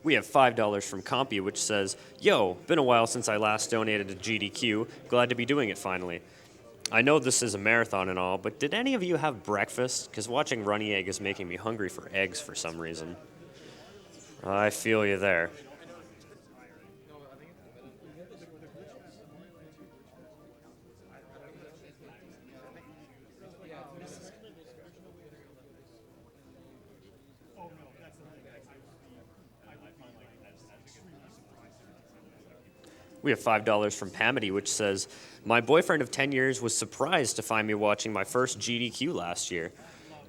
We have $5 from Compy, which says, "Yo, been a while since I last donated to GDQ. Glad to be doing it finally. I know this is a marathon and all, but did any of you have breakfast? Because watching Runny Egg is making me hungry for eggs for some reason." I feel you there. We have $5 from Pamity, which says, "My boyfriend of 10 years was surprised to find me watching my first GDQ last year.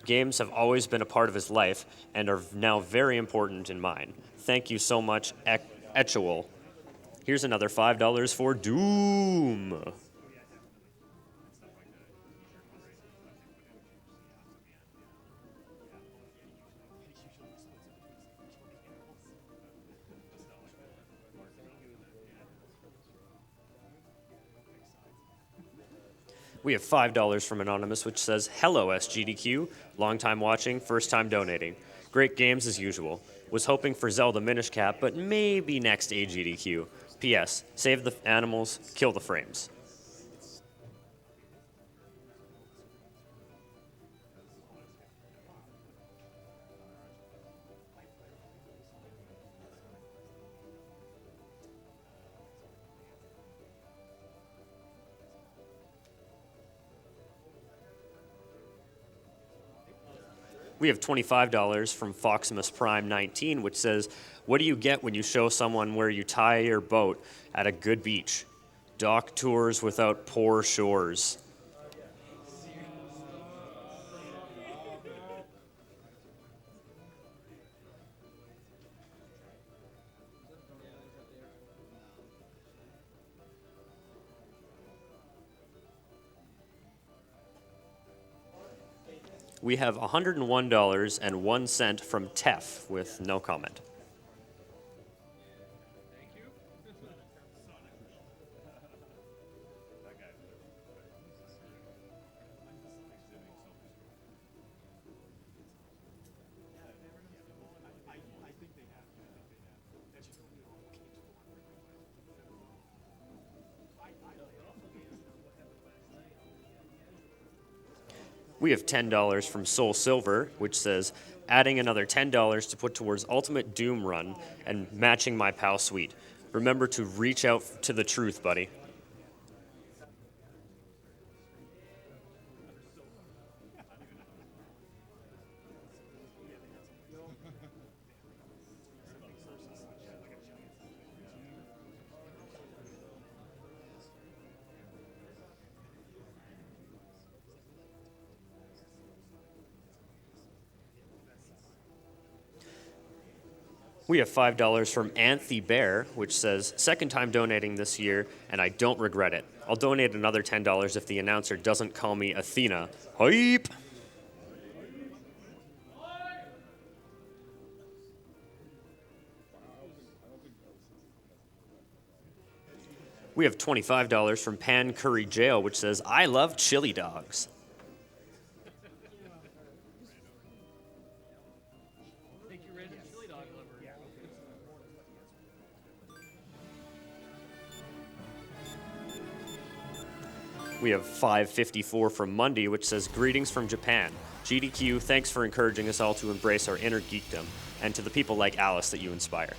Games have always been a part of his life and are now very important in mine. Thank you so much, Echuel." Here's another $5 for Doom. We have $5 from Anonymous, which says, "Hello, SGDQ. Long time watching, first time donating. Great games as usual. Was hoping for Zelda Minish Cap, but maybe next AGDQ. P.S. Save the animals, kill the frames." We have $25 from Foximus Prime 19, which says, "What do you get when you show someone where you tie your boat at a good beach? Dock tours without poor shores." We have $101.01 from Tef with no comment. We have $10 from Soul Silver, which says, "Adding another $10 to put towards Ultimate Doom Run and matching my pal Sweet. Remember to reach out to the truth, buddy." We have $5 from Anthe Bear, which says, "Second time donating this year, and I don't regret it. I'll donate another $10 if the announcer doesn't call me Athena. Hype!" We have $25 from Pan Curry Jail, which says, "I love chili dogs." We have $5.54 from Mundy, which says, "Greetings from Japan. GDQ, thanks for encouraging us all to embrace our inner geekdom, and to the people like Alice that you inspire."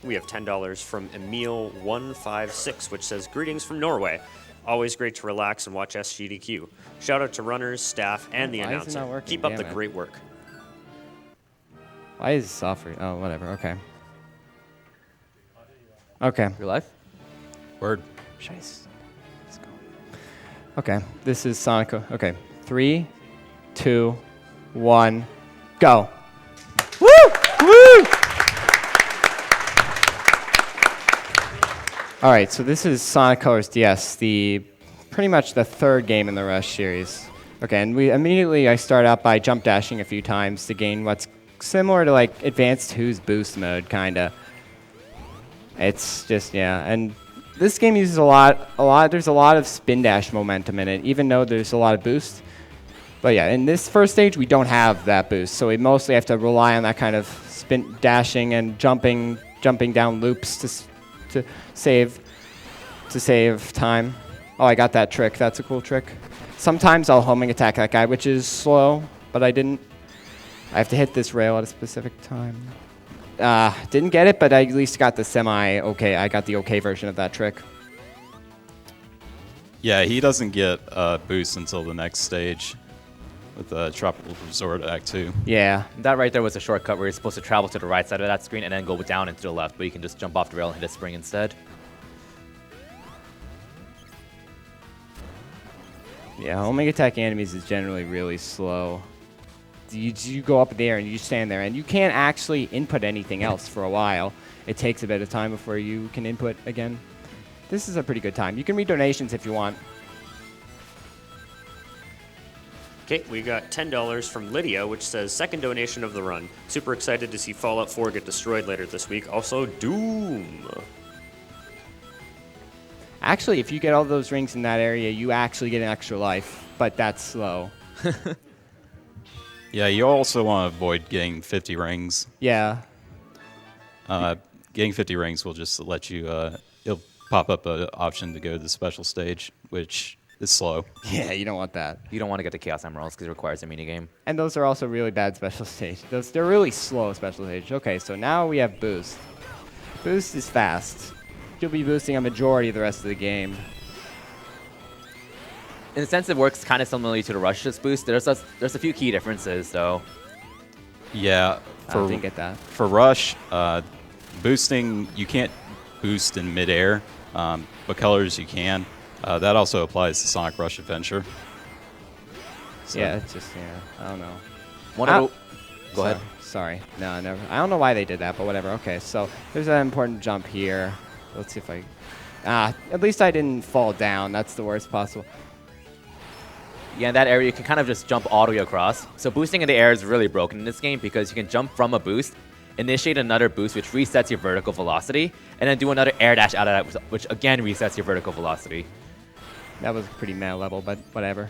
We have $10 from Emil156, which says, "Greetings from Norway. Always great to relax and watch SGDQ. Shout out to runners, staff, and the Why is it announcer. not working? Keep up Damn the it. great work." Why is this offering? Oh, whatever. Okay. Okay. You're live? Word. Scheiße. Let's go. Okay. This is Sonic. Okay. 3, 2, 1, go. Woo! Woo! All right. So this is Sonic Colors DS, pretty much the third game in the Rush series. Okay. And I start out by jump dashing a few times to gain what's similar to like Advanced 2's boost mode, kinda. It's just, yeah, and this game uses a lot. There's a lot of spin dash momentum in it, even though there's a lot of boost. But yeah, in this first stage, we don't have that boost, so we mostly have to rely on that kind of spin dashing and jumping down loops to save time. Oh, I got that trick. That's a cool trick. Sometimes I'll homing attack that guy, which is slow, but I didn't. I have to hit this rail at a specific time. Didn't get it, but I at least got the semi-okay. I got the okay version of that trick. Yeah, he doesn't get a boost until the next stage with Tropical Resort Act 2. Yeah. That right there was a shortcut where you're supposed to travel to the right side of that screen and then go down and to the left, but you can just jump off the rail and hit a spring instead. Yeah, homing attack enemies is generally really slow. You go up there and you stand there, and you can't actually input anything else for a while. It takes a bit of time before you can input again. This is a pretty good time. You can read donations if you want. Okay, we got $10 from Lydia, which says, second donation of the run. Super excited to see Fallout 4 get destroyed later this week. Also, Doom. Actually, if you get all those rings in that area, you actually get an extra life, but that's slow. Yeah, you also want to avoid getting 50 rings. Yeah. Getting 50 rings will just let you, it'll pop up an option to go to the special stage, which is slow. Yeah, you don't want that. You don't want to get the Chaos Emeralds because it requires a minigame. And those are also really bad special stage. They're really slow special stage. Okay, so now we have Boost. Boost is fast. You'll be boosting a majority of the rest of the game. In a sense, it works kind of similarly to the Rush's boost. There's a few key differences, though. Yeah, I didn't get that. For Rush, boosting, you can't boost in midair, but colors you can. That also applies to Sonic Rush Adventure. So. Yeah, it's just, yeah, I don't know. Go ahead. Sorry. No, I never. I don't know why they did that, but whatever. Okay, so there's an important jump here. Let's see if I... at least I didn't fall down. That's the worst possible. Yeah, in that area, you can kind of just jump all the way across. So boosting in the air is really broken in this game because you can jump from a boost, initiate another boost, which resets your vertical velocity, and then do another air dash out of that, which again resets your vertical velocity. That was pretty meta level, but whatever.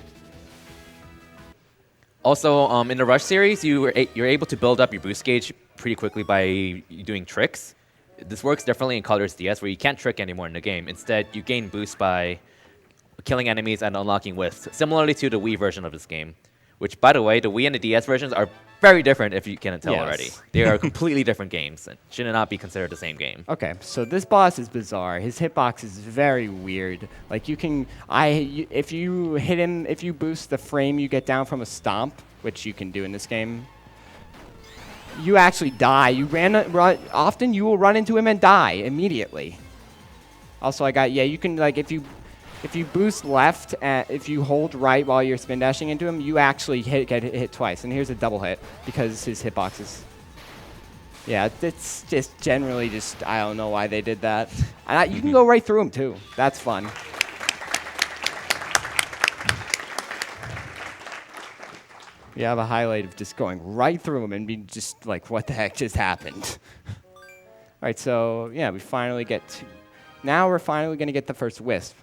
Also, in the Rush series, you're able to build up your boost gauge pretty quickly by doing tricks. This works differently in Colors DS, where you can't trick anymore in the game. Instead, you gain boost by killing enemies and unlocking wisps, similarly to the Wii version of this game. Which, by the way, the Wii and the DS versions are very different, if you can't tell already. They are completely different games and should not be considered the same game. Okay, so this boss is bizarre. His hitbox is very weird. Like you can, if you hit him, if you boost the frame you get down from a stomp, which you can do in this game, you actually die. Often you will run into him and die immediately. Also, you can, like, if you boost left, if you hold right while you're spin dashing into him, you actually get hit twice. And here's a double hit because his hitbox is... Yeah, it's just generally just, I don't know why they did that. And you can go right through him, too. That's fun. You have a highlight of just going right through him and being just like, what the heck just happened? All right, so yeah, we finally get to... Now we're finally going to get the first wisp.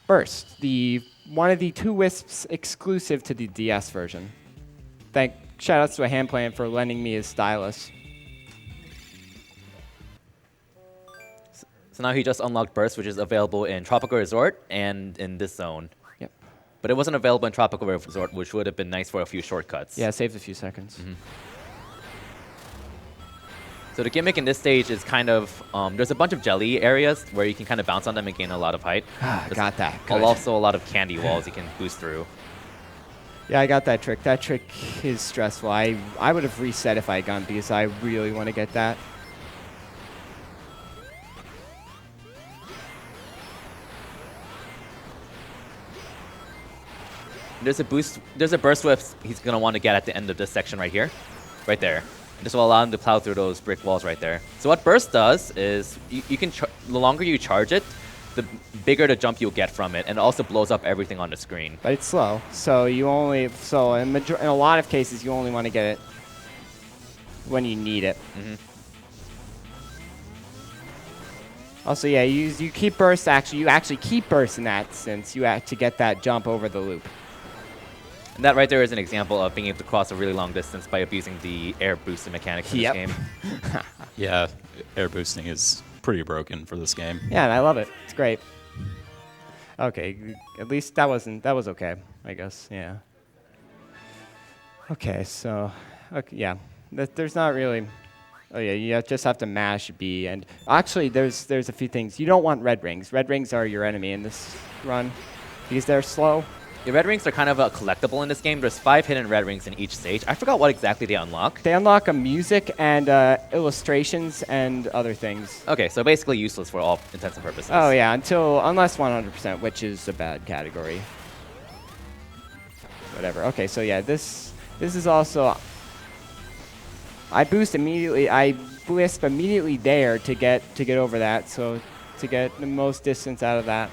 Burst, one of the 2 wisps exclusive to the DS version. Shoutouts to a hand plant for lending me his stylus. So now he just unlocked Burst, which is available in Tropical Resort and in this zone. Yep. But it wasn't available in Tropical Resort, which would have been nice for a few shortcuts. Yeah, it saves a few seconds. Mm-hmm. So the gimmick in this stage is kind of, there's a bunch of jelly areas where you can kind of bounce on them and gain a lot of height. Got that. Good. Also a lot of candy walls you can boost through. Yeah, I got that trick. That trick is stressful. I would have reset if I had gone because I really want to get that. There's a burst whip he's going to want to get at the end of this section right here. Right there. This will allow him to plow through those brick walls right there. So what burst does is you can the longer you charge it, the bigger the jump you'll get from it, and it also blows up everything on the screen. But it's slow, so in a lot of cases you only want to get it when you need it. Mm-hmm. Also, yeah, you keep burst. Actually, you actually keep burst in that since you have to get that jump over the loop. And that right there is an example of being able to cross a really long distance by abusing the air boosted mechanics in Yep. this game. Yeah, air boosting is pretty broken for this game. Yeah, and I love it. It's great. Okay, at least that was okay, I guess. Yeah. Okay, so yeah, there's not really. Oh yeah, you just have to mash B, and actually there's a few things. You don't want red rings. Red rings are your enemy in this run because they're slow. The red rings are kind of a collectible in this game. There's 5 hidden red rings in each stage. I forgot what exactly they unlock. They unlock a music and illustrations and other things. Okay, so basically useless for all intents and purposes. Oh yeah, unless 100%, which is a bad category. Whatever. Okay, so yeah, this is also. I boost immediately. I wisp immediately there to get over that. So to get the most distance out of that.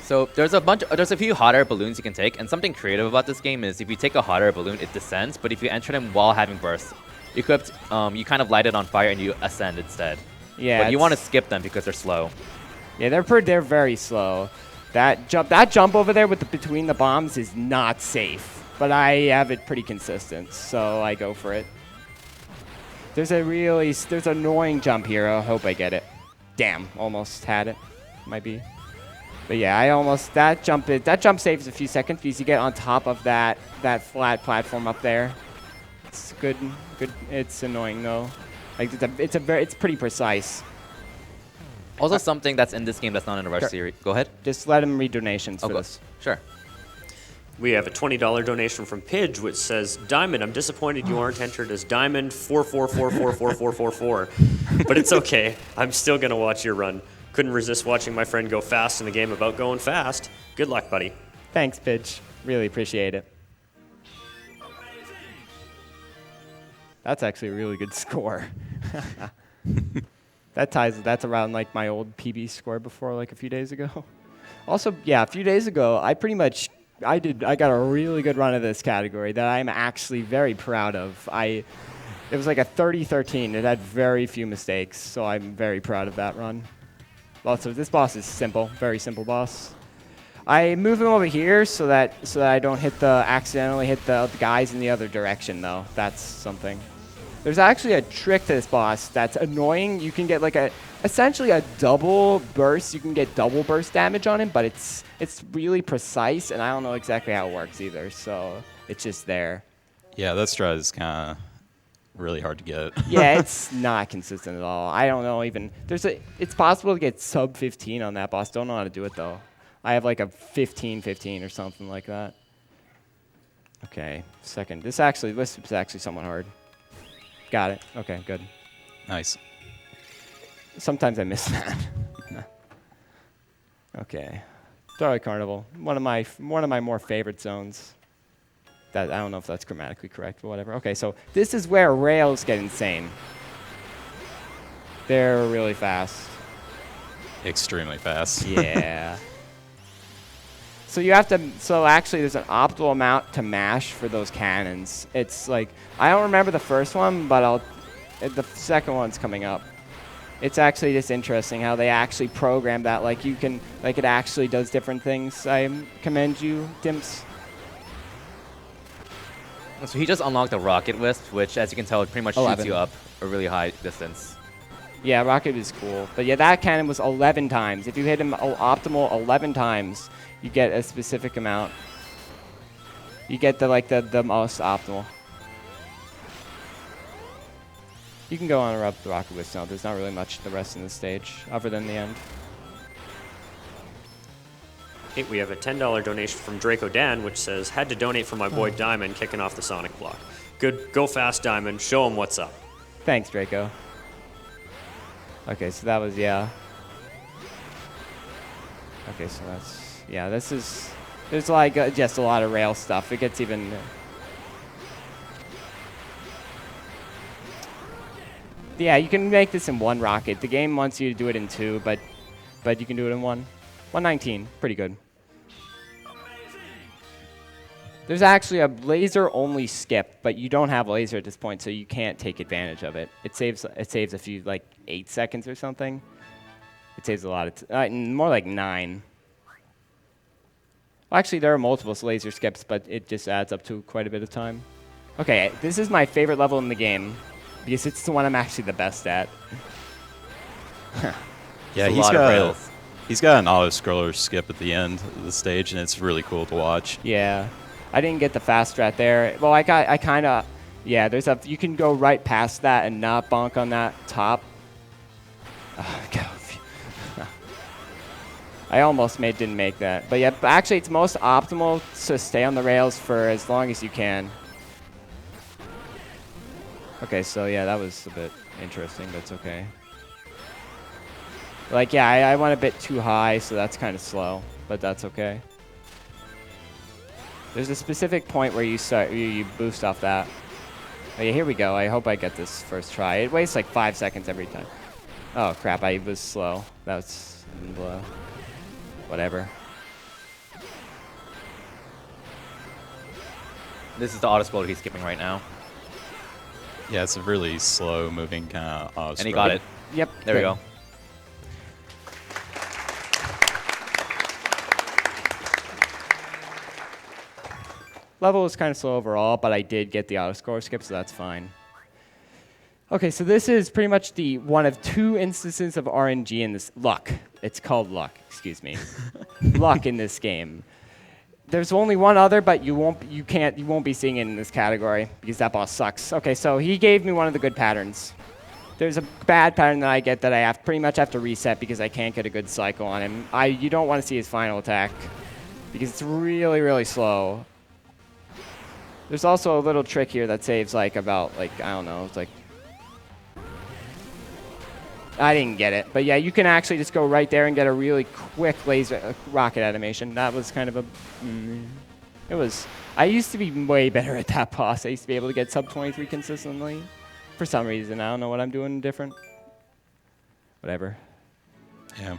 So there's a few hot air balloons you can take, and something creative about this game is if you take a hot air balloon, it descends, but if you enter them while having burst equipped, you kind of light it on fire and you ascend instead. Yeah. But you want to skip them because they're slow. Yeah, they're very slow. That jump over there with between the bombs is not safe, but I have it pretty consistent, so I go for it. There's an annoying jump here. I hope I get it. Damn, almost had it. Might be. But yeah, that jump saves a few seconds because you get on top of that flat platform up there. It's good. It's annoying though. Like it's pretty precise. Also, something that's in this game that's not in the Rush Sure. series. Go ahead. Just let them read donations for go. this. Sure. We have a $20 donation from Pidge, which says, Diamond, I'm disappointed you aren't entered as Diamond 44444444. But it's okay. I'm still going to watch your run. Couldn't resist watching my friend go fast in the game about going fast. Good luck, buddy. Thanks, Pidge. Really appreciate it. That's actually a really good score. That's around like my old PB score before, like a few days ago. Also, yeah, a few days ago, I got a really good run of this category that I'm actually very proud of. It was like a 30-13. It had very few mistakes, so I'm very proud of that run. Also, this boss is simple, very simple boss. I move him over here so that I don't accidentally hit the guys in the other direction, though. That's something. There's actually a trick to this boss that's annoying. You can get like essentially a double burst. You can get double burst damage on him, but it's really precise, and I don't know exactly how it works either. So it's just there. Yeah, that strat is kind of really hard to get. Yeah, it's not consistent at all. I don't know even. It's possible to get sub 15 on that boss. Don't know how to do it though. I have like a 15-15 or something like that. Okay, second. This is actually somewhat hard. Got it. Okay, good. Nice. Sometimes I miss that. Okay. Starlight Carnival. One of my more favorite zones. I don't know if that's grammatically correct, but whatever. Okay, so this is where rails get insane. They're really fast. Extremely fast. Yeah. So actually there's an optimal amount to mash for those cannons. It's like, I don't remember the first one, but the second one's coming up. It's actually just interesting how they actually program that. Like it actually does different things. I commend you, Dimps. So he just unlocked a rocket wisp, which, as you can tell, it pretty much shoots 11. you up a really high distance. Yeah, rocket is cool. But yeah, that cannon was 11 times. If you hit him optimal 11 times, you get a specific amount. You get the most optimal. You can go on and up the rocket wisp now. There's not really much the rest in the stage, other than the end. Hey, we have a $10 donation from Draco Dan, which says, had to donate for my boy Diamond kicking off the Sonic block. Good, go fast, Diamond. Show him what's up. Thanks, Draco. Okay, so that was, yeah. Okay, so there's like just a lot of rail stuff. It gets even... Yeah, you can make this in one rocket. The game wants you to do it in two, but you can do it in one. 119, pretty good. There's actually a laser-only skip, but you don't have laser at this point, so you can't take advantage of it. It saves a few, like 8 seconds or something. it saves a lot of more like 9. Well, actually, there are multiple laser skips, but it just adds up to quite a bit of time. Okay, this is my favorite level in the game because it's the one I'm actually the best at. Yeah, a lot of rails. he's got an auto-scroller skip at the end of the stage, and it's really cool to watch. Yeah, I didn't get the fast strat there. Well, I kind of, yeah. You can go right past that and not bonk on that top. I almost didn't make that, but yeah. But actually, it's most optimal to stay on the rails for as long as you can. Okay, so yeah, that was a bit interesting, but it's okay. Like, yeah, I went a bit too high, so that's kind of slow, but that's okay. There's a specific point where you boost off that. Oh yeah, here we go. I hope I get this first try. It wastes like 5 seconds every time. Oh crap, I was slow. That's whatever. This is the auto scroller he's skipping right now. Yeah, it's a really slow moving kind of. And he got it. Yep. There we go. Level was kind of slow overall, but I did get the auto score skip, so that's fine. Okay, so this is pretty much the one of 2 instances of RNG in this luck. It's called luck, excuse me. Luck in this game. There's only one other, but you won't be seeing it in this category because that boss sucks. Okay, so he gave me one of the good patterns. There's a bad pattern that I get that I pretty much have to reset because I can't get a good cycle on him. You don't want to see his final attack because it's really, really slow. There's also a little trick here that saves I don't know, it's like, I didn't get it. But yeah, you can actually just go right there and get a really quick laser rocket animation. That was kind of I used to be way better at that boss. I used to be able to get sub 23 consistently. For some reason, I don't know what I'm doing different. Whatever. Yeah.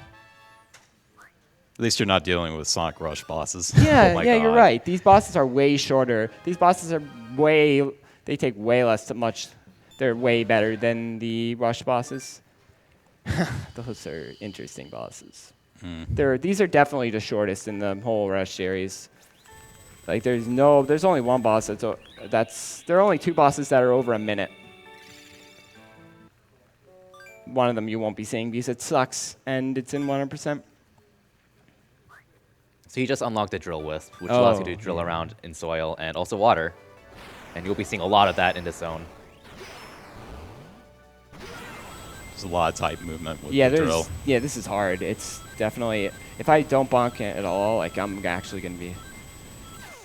At least you're not dealing with Sonic Rush bosses. Yeah, Oh my yeah, God. you're right. These bosses are way shorter. These bosses are they take way less much. They're way better than the Rush bosses. Those are interesting bosses. These are definitely the shortest in the whole Rush series. Like there's only one boss there are only 2 bosses that are over a minute. One of them you won't be seeing because it sucks and it's in 100%. So you just unlocked the drill wisp, which allows you to drill around in soil and also water. And you'll be seeing a lot of that in this zone. There's a lot of type movement with Yeah, the drill. yeah, this is hard. It's definitely, if I don't bonk it at all, like I'm actually going to be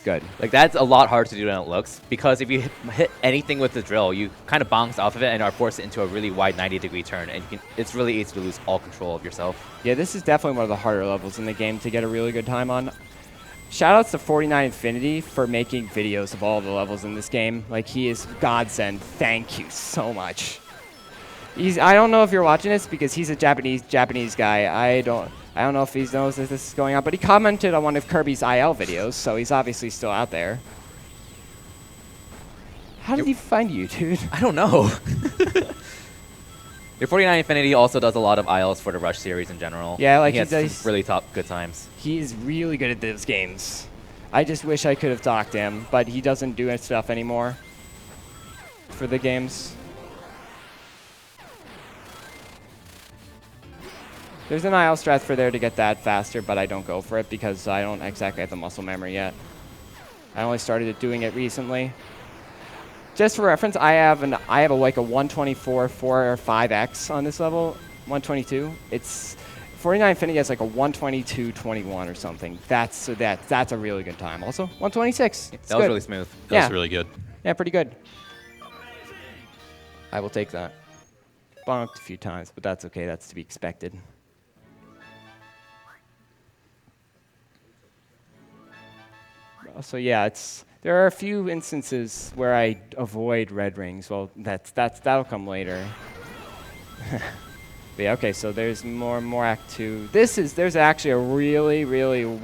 good. Like that's a lot harder to do than it looks, because if you hit anything with the drill, you kind of bounce off of it and are forced into a really wide 90-degree turn, and it's really easy to lose all control of yourself. Yeah, this is definitely one of the harder levels in the game to get a really good time on. Shoutouts to 49 Infinity for making videos of all the levels in this game. Like, he is godsend. Thank you so much. I don't know if you're watching this because he's a Japanese guy. I don't know if he knows that this is going on, but he commented on one of Kirby's IL videos, so he's obviously still out there. How did he find you, dude? I don't know. Your 49 Infinity also does a lot of ILs for the Rush series in general. Yeah, like he has does. some really good times. He's really good at those games. I just wish I could have talked to him, but he doesn't do stuff anymore for the games. There's an IL strat for there to get that faster, but I don't go for it because I don't exactly have the muscle memory yet. I only started doing it recently. Just for reference, I have like a 124 4 or 5x on this level, 122. It's 49 Infinity has like a 122.21 or something. That's a really good time. Also 126. That was really smooth. That was really good. Yeah, pretty good. I will take that. Bonked a few times, but that's okay. That's to be expected. So yeah, there are a few instances where I avoid red rings. Well, that'll come later. But yeah, okay, so there's more Act 2. There's actually a really, really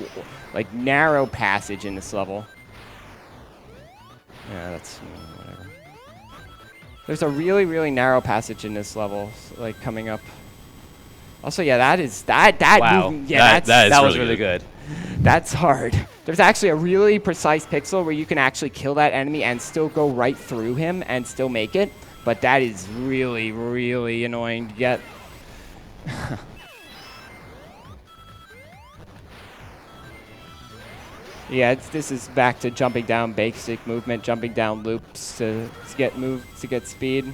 like narrow passage in this level. Yeah, that's whatever. There's a really, really narrow passage in this level, like coming up. Also, yeah, that Wow. movement, yeah, That was really really good. that's hard. There's actually a really precise pixel where you can actually kill that enemy and still go right through him and still make it. But that is really, really annoying to get. Yeah, this is back to jumping down basic movement, jumping down loops to get speed.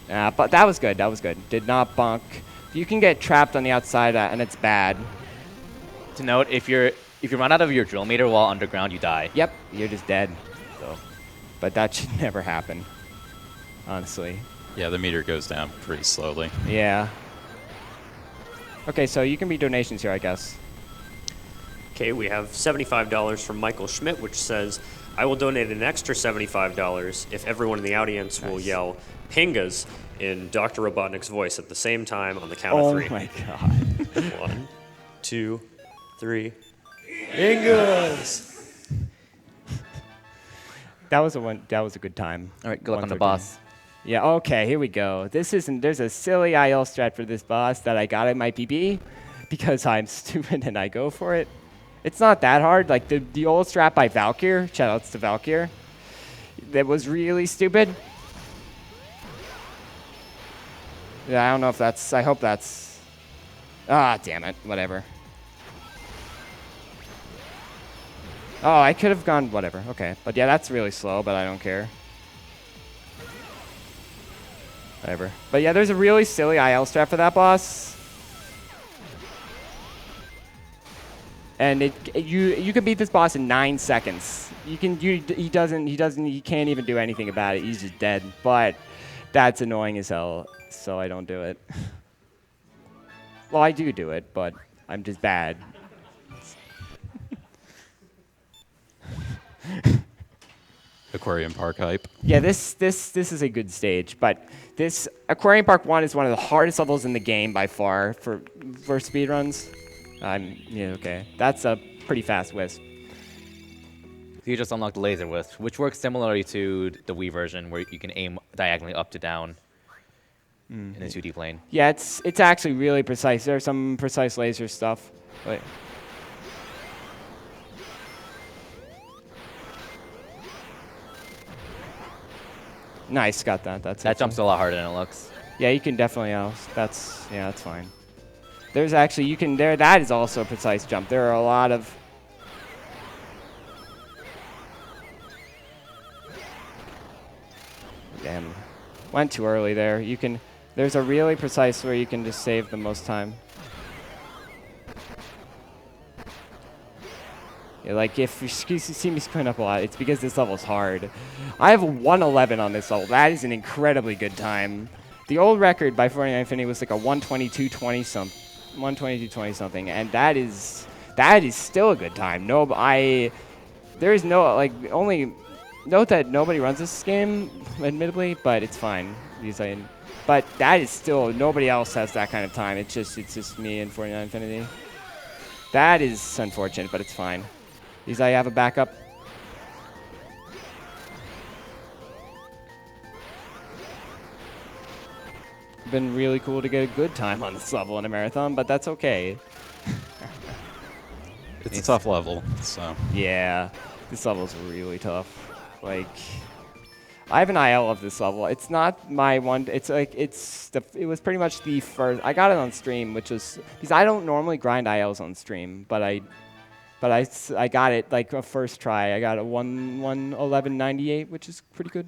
But that was good. That was good. Did not bonk. You can get trapped on the outside, and it's bad. To note, if you run out of your drill meter while underground, you die. Yep, you're just dead. So, but that should never happen. Honestly. Yeah, the meter goes down pretty slowly. Yeah. Okay, so you can be donations here, I guess. Okay, we have $75 from Michael Schmidt, which says, I will donate an extra $75 if everyone in the audience will yell Pingas in Dr. Robotnik's voice at the same time on the count of 3. Oh my god. 1, 2, 3. Pingas! That was a good time. All right, good luck on the 113. boss. Yeah, okay, here we go. There's a silly IL strat for this boss that I got in my PB because I'm stupid and I go for it. It's not that hard. Like the old strat by Valkyr, shoutouts to Valkyr, that was really stupid. Yeah, I don't know if that's, I hope that's, damn it, whatever. Oh, I could have gone, whatever, okay. But yeah, that's really slow, but I don't care. Whatever. But yeah, there's a really silly IL strat for that boss. And you can beat this boss in 9 seconds. He can't even do anything about it. He's just dead. But that's annoying as hell, so I don't do it. Well, I do it, but I'm just bad. Aquarium Park hype. Yeah, this is a good stage, but this Aquarium Park 1 is one of the hardest levels in the game by far for speedruns. Yeah, okay. That's a pretty fast wisp. You just unlocked the laser wisp, which works similarly to the Wii version, where you can aim diagonally up to down in a 2D plane. Yeah, it's actually really precise. There's some precise laser stuff. Wait. Nice, got that. That jumps a lot harder than it looks. Yeah, you can definitely. That's fine. There's actually that is also a precise jump. There are a lot of. Damn, went too early there. There's a really precise where you can just save the most time. Yeah, like if you see me screwing up a lot, it's because this level's hard. I have a 111 on this level. That is an incredibly good time. The old record by 49 Infinity was like a 122.20 something. 122.20 something, and that is still a good time. There is no only note that nobody runs this game, admittedly, but it's fine. But that is still nobody else has that kind of time. It's just me and 49 Infinity. That is unfortunate, but it's fine. Because I have a backup. Been really cool to get a good time on this level in a marathon, but that's okay. It's a tough level, so. Yeah, this level's really tough. Like, I have an IL of this level. It's not my one. It's like it was pretty much the first. I got it on stream, which was because I don't normally grind ILs on stream, but I got it like a first try. I got a 111.98, which is pretty good.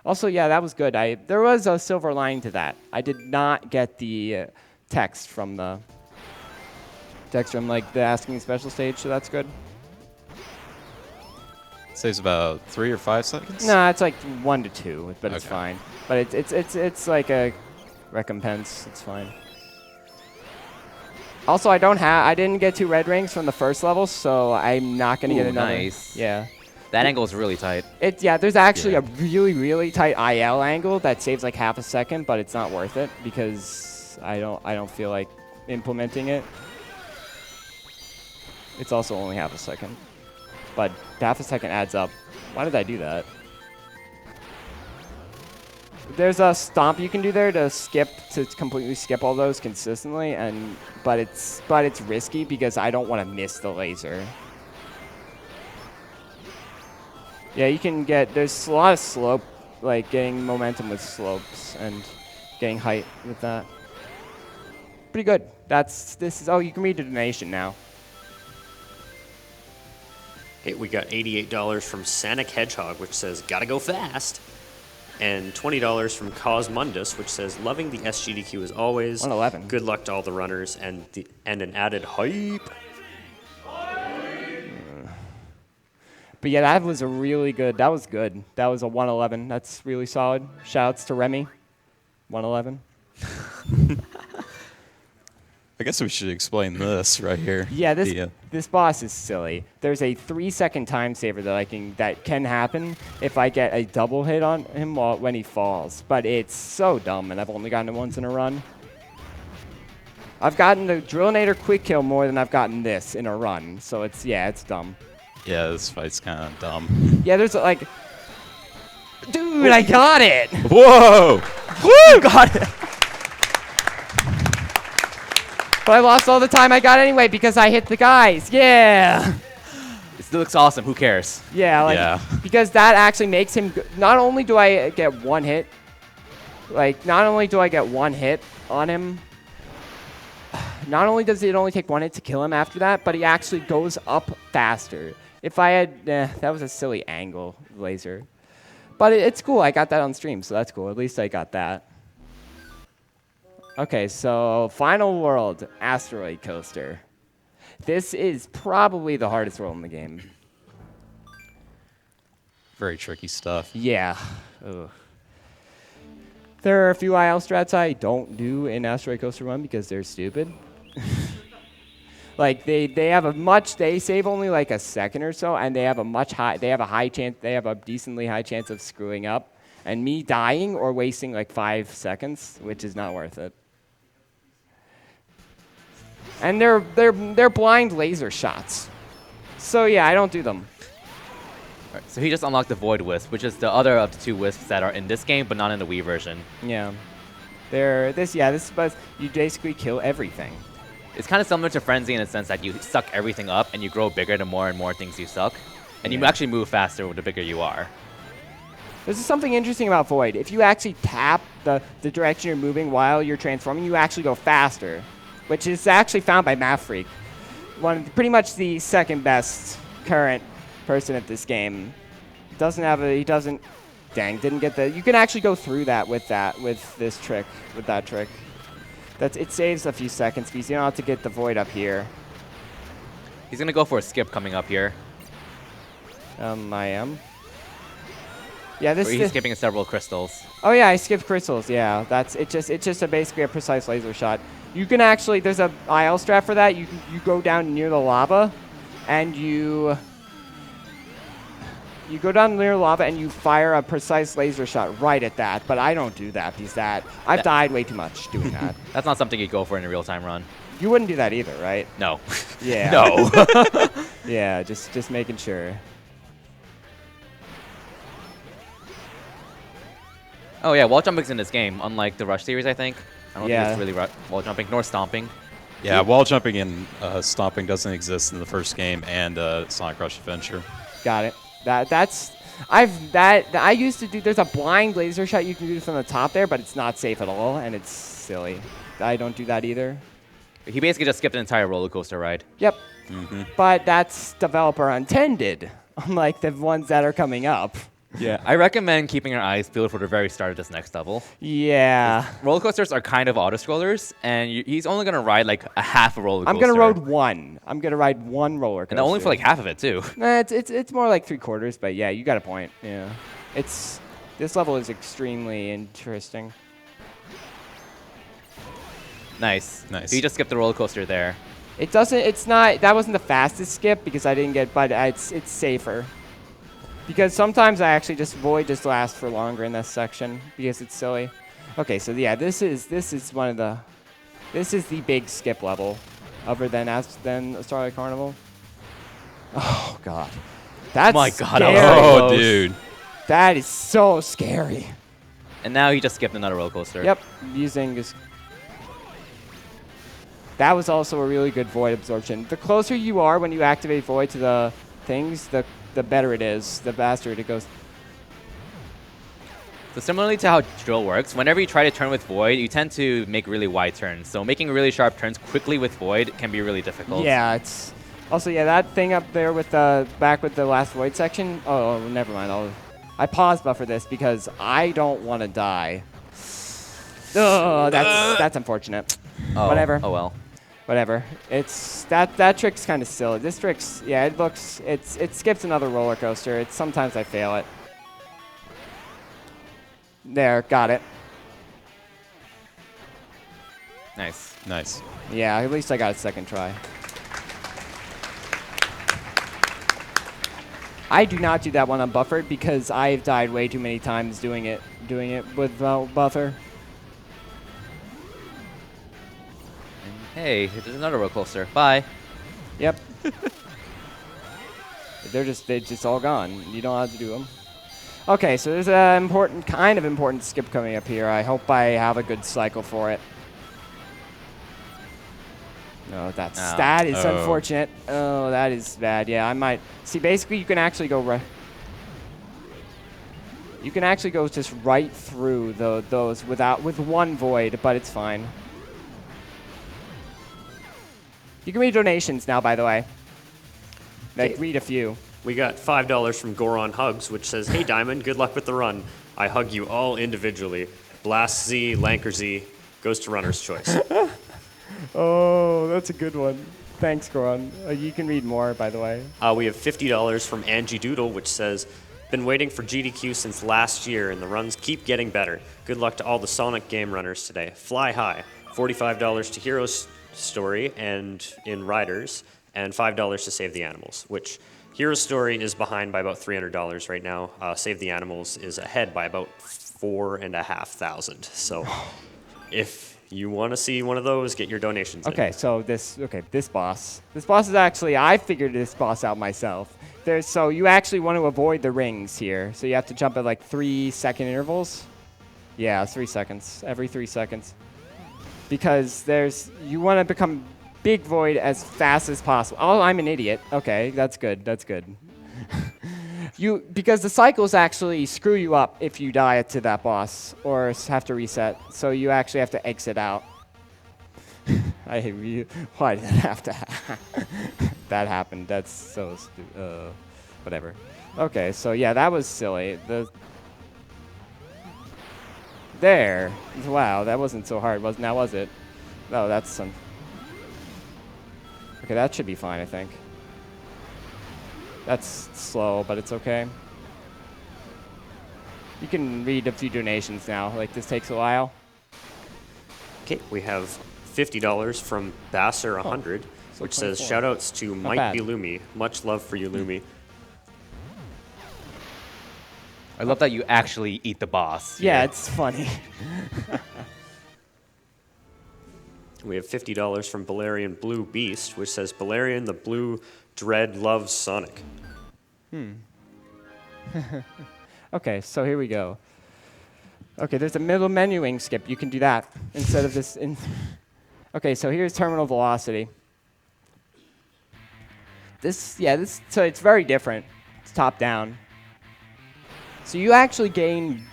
Also, yeah, that was good. There was a silver lining to that. I did not get the text from the asking special stage, so that's good. Saves about 3 or 5 seconds? No, it's like 1 to 2, but it's Okay. fine. But it's like a recompense. It's fine. Also, I didn't get 2 red rings from the first level, so I'm not gonna get another. Nice. Yeah. That angle is really tight. There's actually a really, really tight IL angle that saves like half a second, but it's not worth it because I don't feel like implementing it. It's also only half a second, but half a second adds up. Why did I do that? There's a stomp you can do there to completely skip all those consistently, but it's risky because I don't want to miss the laser. Yeah, you can there's a lot of slope, like getting momentum with slopes and getting height with that. Pretty good. Oh, you can read the donation now. Hey, we got $88 from Sonic Hedgehog, which says, gotta go fast. And $20 from Cosmundus, which says, loving the SGDQ as always. 111. Good luck to all the runners and an added hype. But yeah, that was a really good. That was good. That was a 111. That's really solid. Shouts to Remy. 111. I guess we should explain this right here. Yeah, this boss is silly. There's a 3-second time saver that can happen if I get a double hit on him when he falls. But it's so dumb, and I've only gotten it once in a run. I've gotten the Drillinator quick kill more than I've gotten this in a run. So it's dumb. Yeah, this fight's kind of dumb. Yeah, there's like, dude, I got it. Whoa! Woo! Got it. But I lost all the time I got anyway because I hit the guys. Yeah. It still looks awesome. Who cares? Yeah, because that actually makes him. Not only do I get one hit, not only do I get one hit on him, not only does it only take one hit to kill him after that, but he actually goes up faster. If I had, that was a silly angle laser. But it's cool. I got that on stream, so that's cool. At least I got that. Okay, so final world, Asteroid Coaster. This is probably the hardest world in the game. Very tricky stuff. Yeah. Ugh. There are a few IL strats I don't do in Asteroid Coaster 1 because they're stupid. Like they save only like a second or so, and they have a decently high chance of screwing up, and me dying or wasting like 5 seconds, which is not worth it. And they're blind laser shots, so yeah, I don't do them. All right, so he just unlocked the Void Wisp, which is the other of the 2 wisps that are in this game, but not in the Wii version. Yeah, but you basically kill everything. It's kind of similar to Frenzy in the sense that you suck everything up and you grow bigger the more and more things you suck. And you actually move faster the bigger you are. There's something interesting about Void. If you actually tap the direction you're moving while you're transforming, you actually go faster, which is actually found by Math Freak. Pretty much the second best current person at this game. Didn't get the, you can actually go through that with that trick. It saves a few seconds because you don't have to get the Void up here. He's going to go for a skip coming up here. I am. Yeah, he's skipping several crystals. Oh yeah, I skipped crystals. Yeah, it's just basically a precise laser shot. You can actually, there's a IL strat for that. You go down near the lava, and you go down near lava and you fire a precise laser shot right at that. But I don't do that because I've died way too much doing that. That's not something you'd go for in a real-time run. You wouldn't do that either, right? No. Yeah. No. Yeah, just making sure. Oh yeah, wall jumping's in this game, unlike the Rush series, I think. I don't think it's really wall jumping nor stomping. Yeah, wall jumping and stomping doesn't exist in the first game and Sonic Rush Adventure. Got it. I used to do. There's a blind laser shot you can do from the top there, but it's not safe at all, and it's silly. I don't do that either. He basically just skipped an entire roller coaster ride. Yep. But that's developer intended, unlike the ones that are coming up. Yeah, I recommend keeping your eyes peeled for the very start of this next level. Yeah. Roller coasters are kind of auto-scrollers, and he's only going to ride like a half a roller coaster. I'm going to ride one. I'm going to ride one roller coaster. And only for like half of it, too. Nah, it's more like 3/4, but yeah, you got a point. Yeah. This level is extremely interesting. Nice. Nice. He just skipped the roller coaster there. That wasn't the fastest skip because I didn't get, but it's safer. Because sometimes I actually Void just lasts for longer in this section because it's silly. Okay, so yeah, this is the big skip level, other than Starlight Carnival. Oh god, that's my god! Scary. Oh dude, that is so scary. And now he just skipped another roller coaster. Yep, using his... That was also a really good void absorption. The closer you are when you activate void to the things, the better it is, the faster it goes. So similarly to how drill works, whenever you try to turn with void, you tend to make really wide turns. So making really sharp turns quickly with void can be really difficult. Yeah, it's... Also, yeah, that thing up there with the... Back with the last void section... Oh, never mind. I pause buffer this because I don't want to die. Oh, that's unfortunate. Oh, Whatever. Oh well. Whatever. It's... That trick's kind of silly. This trick's... Yeah, it looks... It skips another roller coaster. Sometimes I fail it. There, got it. Nice. Nice. Yeah, at least I got a second try. I do not do that one unbuffered because I've died way too many times doing it with buffer. Hey, there's another roller coaster. Bye. Yep. they're just all gone. You don't have to do them. Okay, so there's an kind of important skip coming up here. I hope I have a good cycle for it. No, that is unfortunate. Oh, that is bad. Yeah, I might see. Basically, you can actually go right. You can actually go just right through those with one void, but it's fine. You can read donations now, by the way. Like, read a few. We got $5 from Goron Hugs, which says, "Hey Diamond, good luck with the run. I hug you all individually. Blast Z, Lanker Z, goes to runner's choice." Oh, that's a good one. Thanks, Goron. You can read more, by the way. We have $50 from Angie Doodle, which says, "Been waiting for GDQ since last year, and the runs keep getting better. Good luck to all the Sonic game runners today. Fly high." $45 to Heroes Story and in Riders, and $5 to Save the Animals, which Heroes Story is behind by about $300 right now. Save the Animals is ahead by about $4,500. So if you want to see one of those, get your donations in. Okay, so this boss. This boss is actually, I figured this boss out myself. So you actually want to avoid the rings here. So you have to jump at like 3-second intervals. Yeah, 3 seconds, every 3 seconds. Because you want to become big void as fast as possible. Oh, I'm an idiot. Okay, that's good. That's good. Because the cycles actually screw you up if you die to that boss or have to reset. So you actually have to exit out. I hate you. Why did that have to happen? That happened. That's so stupid. Whatever. Okay, so yeah, that was silly. There. Wow, that wasn't so hard, now was it? No, that's some... Okay, that should be fine, I think. That's slow, but it's okay. You can read a few donations now. Like, this takes a while. Okay, we have $50 from Basser100, which says, "Shoutouts to Mike B. Lumi. Much love for you, Lumi." I love that you actually eat the boss. Yeah, it's funny. We have $50 from Balerion Blue Beast, which says, "Balerion the Blue Dread loves Sonic." Okay, so here we go. Okay, there's a middle menuing skip. You can do that instead of this. Okay, so here's terminal velocity. So it's very different. It's top down. So you actually gain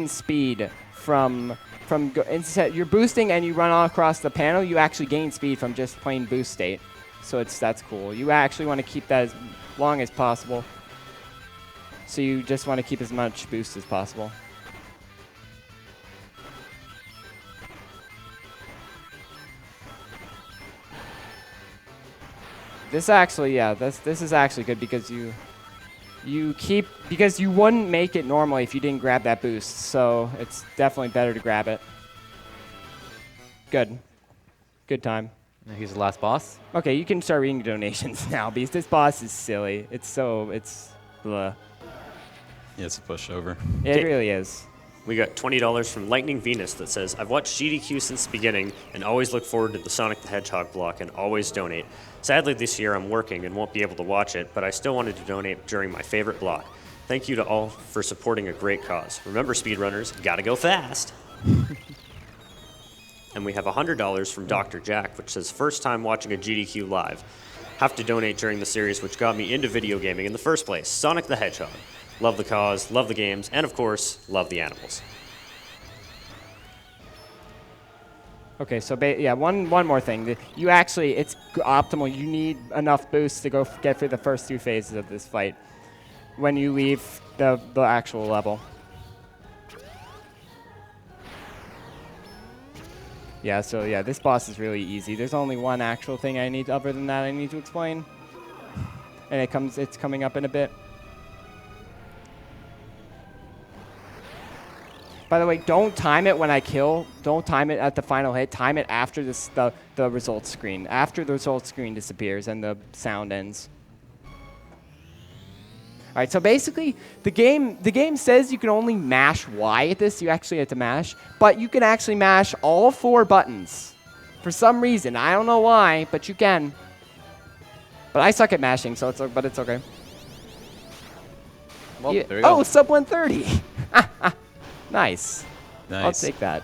speed from instead you're boosting and you run all across the panel. You actually gain speed from just plain boost state. So that's cool. You actually want to keep that as long as possible. So you just want to keep as much boost as possible. This actually, yeah, this is actually good because because you wouldn't make it normally if you didn't grab that boost. So it's definitely better to grab it. Good. Good time. Now here's the last boss. Okay, you can start reading donations now because this boss is silly. It's blah. Yeah, it's a pushover. It really is. We got $20 from Lightning Venus that says, "I've watched GDQ since the beginning and always look forward to the Sonic the Hedgehog block and always donate. Sadly, this year I'm working and won't be able to watch it, but I still wanted to donate during my favorite block. Thank you to all for supporting a great cause. Remember, speedrunners, gotta go fast. And we have $100 from Dr. Jack, which says, first time watching a GDQ live. Have to donate during the series, which got me into video gaming in the first place. Sonic the Hedgehog. Love the cause, love the games, and of course, love the animals. Okay, so yeah, one more thing. You actually, it's optimal. You need enough boosts to go get through the first 2 phases of this fight when you leave the actual level. Yeah, so yeah, this boss is really easy. There's only one actual thing I need, other than that, I need to explain. And it's coming up in a bit. By the way, don't time it when I kill. Don't time it at the final hit. Time it after the results screen. After the results screen disappears and the sound ends. All right, so basically, the game says you can only mash Y at this. You actually have to mash. But you can actually mash all 4 buttons. For some reason. I don't know why, but you can. But I suck at mashing, so it's okay. Well, Yeah. there you go. Oh, sub 130. Nice. Nice. I'll take that.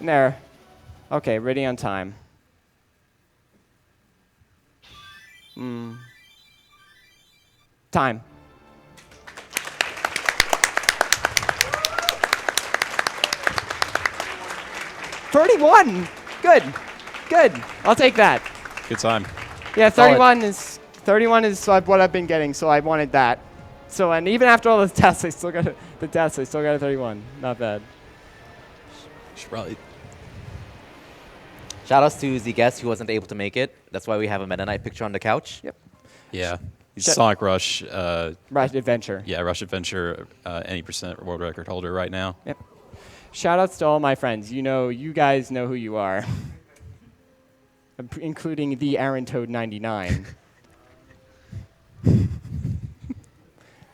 There. Okay, ready on time. Time. $31. Good. I'll take that. Good time. Yeah, Solid. 31 is what I've been getting, so I wanted that. So, and even after all the tests, I still got a 31. Not bad. Should probably. Shoutouts to the guest who wasn't able to make it. That's why we have a Meta Knight picture on the couch. Yep. Yeah. He's Shut- Sonic Rush. Right, adventure. Yeah, Rush Adventure, any percent world record holder right now. Yep. Shoutouts to all my friends. You guys know who you are. Including the Aaron Toad 99.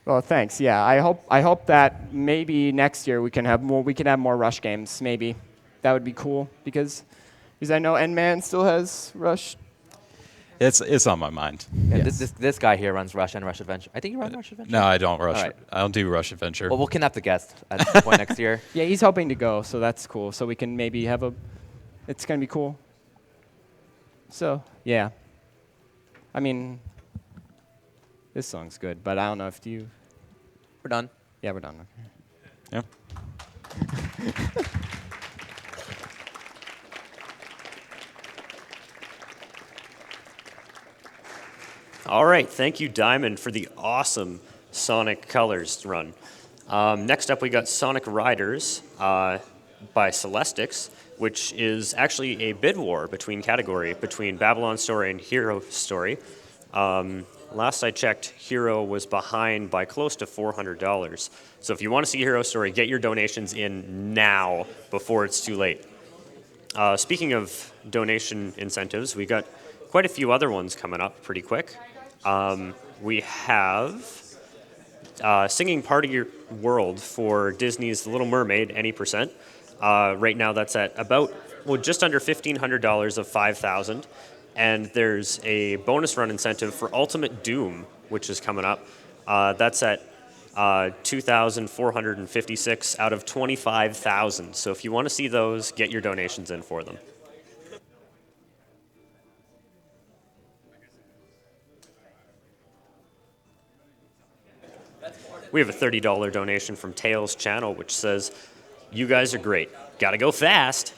Well, thanks. Yeah, I hope that maybe next year we can have more Rush games. Maybe that would be cool because I know N-Man still has Rush. It's on my mind. Yeah, Yes. this guy here runs Rush and Rush Adventure. I think you run Rush Adventure. No, I don't rush. All right. I don't do Rush Adventure. Well, we'll kidnap the guest at some point next year. Yeah, he's hoping to go, so that's cool. So we can maybe have it's gonna be cool. So yeah, I mean, this song's good, but I don't know if you. We're done. Yeah, we're done. Okay. Yeah. All right, thank you, Diamond, for the awesome Sonic Colors run. Next up, we got Sonic Riders by Celestics, which is actually a bid war between Babylon Story and Hero Story. Last I checked, Hero was behind by close to $400. So if you want to see Hero Story, get your donations in now before it's too late. Speaking of donation incentives, we got quite a few other ones coming up pretty quick. We have Singing Part of Your World for Disney's The Little Mermaid, any percent. Right now that's at just under $1,500 of $5,000. And there's a bonus run incentive for Ultimate Doom, which is coming up. That's at 2,456 out of 25,000. So if you want to see those, get your donations in for them. We have a $30 donation from Tails Channel, which says, "You guys are great. Gotta go fast."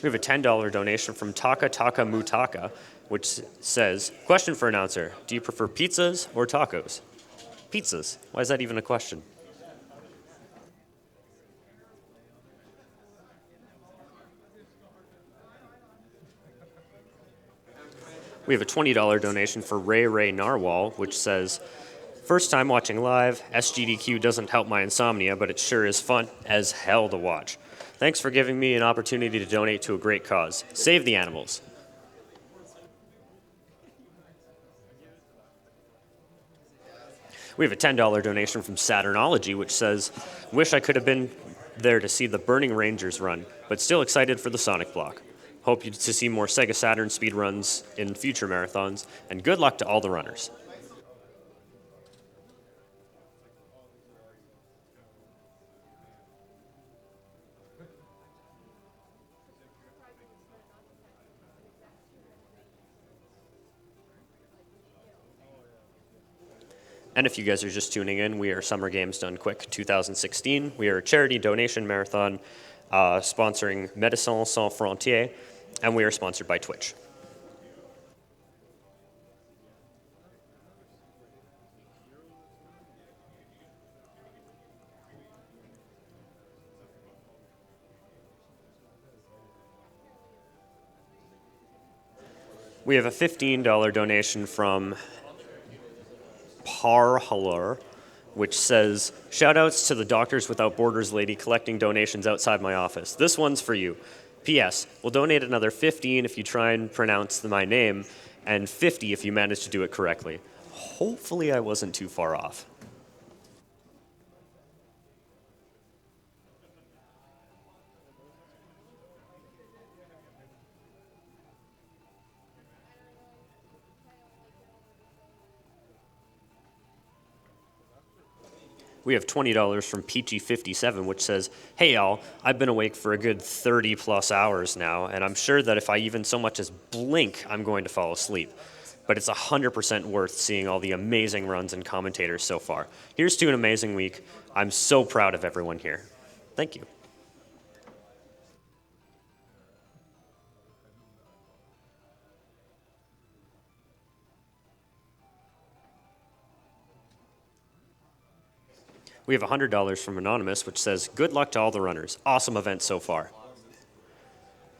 We have a $10 donation from Taka Taka Mutaka, which says, "Question for announcer. Do you prefer pizzas or tacos?" Pizzas. Why is that even a question? We have a $20 donation for Ray Narwhal, which says, "First time watching live. SGDQ doesn't help my insomnia, but it sure is fun as hell to watch. Thanks for giving me an opportunity to donate to a great cause. Save the animals." We have a $10 donation from Saturnology, which says, "Wish I could have been there to see the Burning Rangers run, but still excited for the Sonic block. Hope to see more Sega Saturn speedruns in future marathons, and good luck to all the runners. And if you guys are just tuning in, we are Summer Games Done Quick 2016. We are a charity donation marathon sponsoring Médecins Sans Frontières, and we are sponsored by Twitch. We have a $15 donation from Parhalar, which says, shoutouts to the Doctors Without Borders lady collecting donations outside my office. This one's for you. P.S. We'll donate another 15 if you try and pronounce my name, and 50 if you manage to do it correctly. Hopefully I wasn't too far off. We have $20 from Peachy57, which says, hey y'all, I've been awake for a good 30 plus hours now, and I'm sure that if I even so much as blink, I'm going to fall asleep. But it's 100% worth seeing all the amazing runs and commentators so far. Here's to an amazing week. I'm so proud of everyone here. Thank you. We have $100 from Anonymous, which says, good luck to all the runners. Awesome event so far.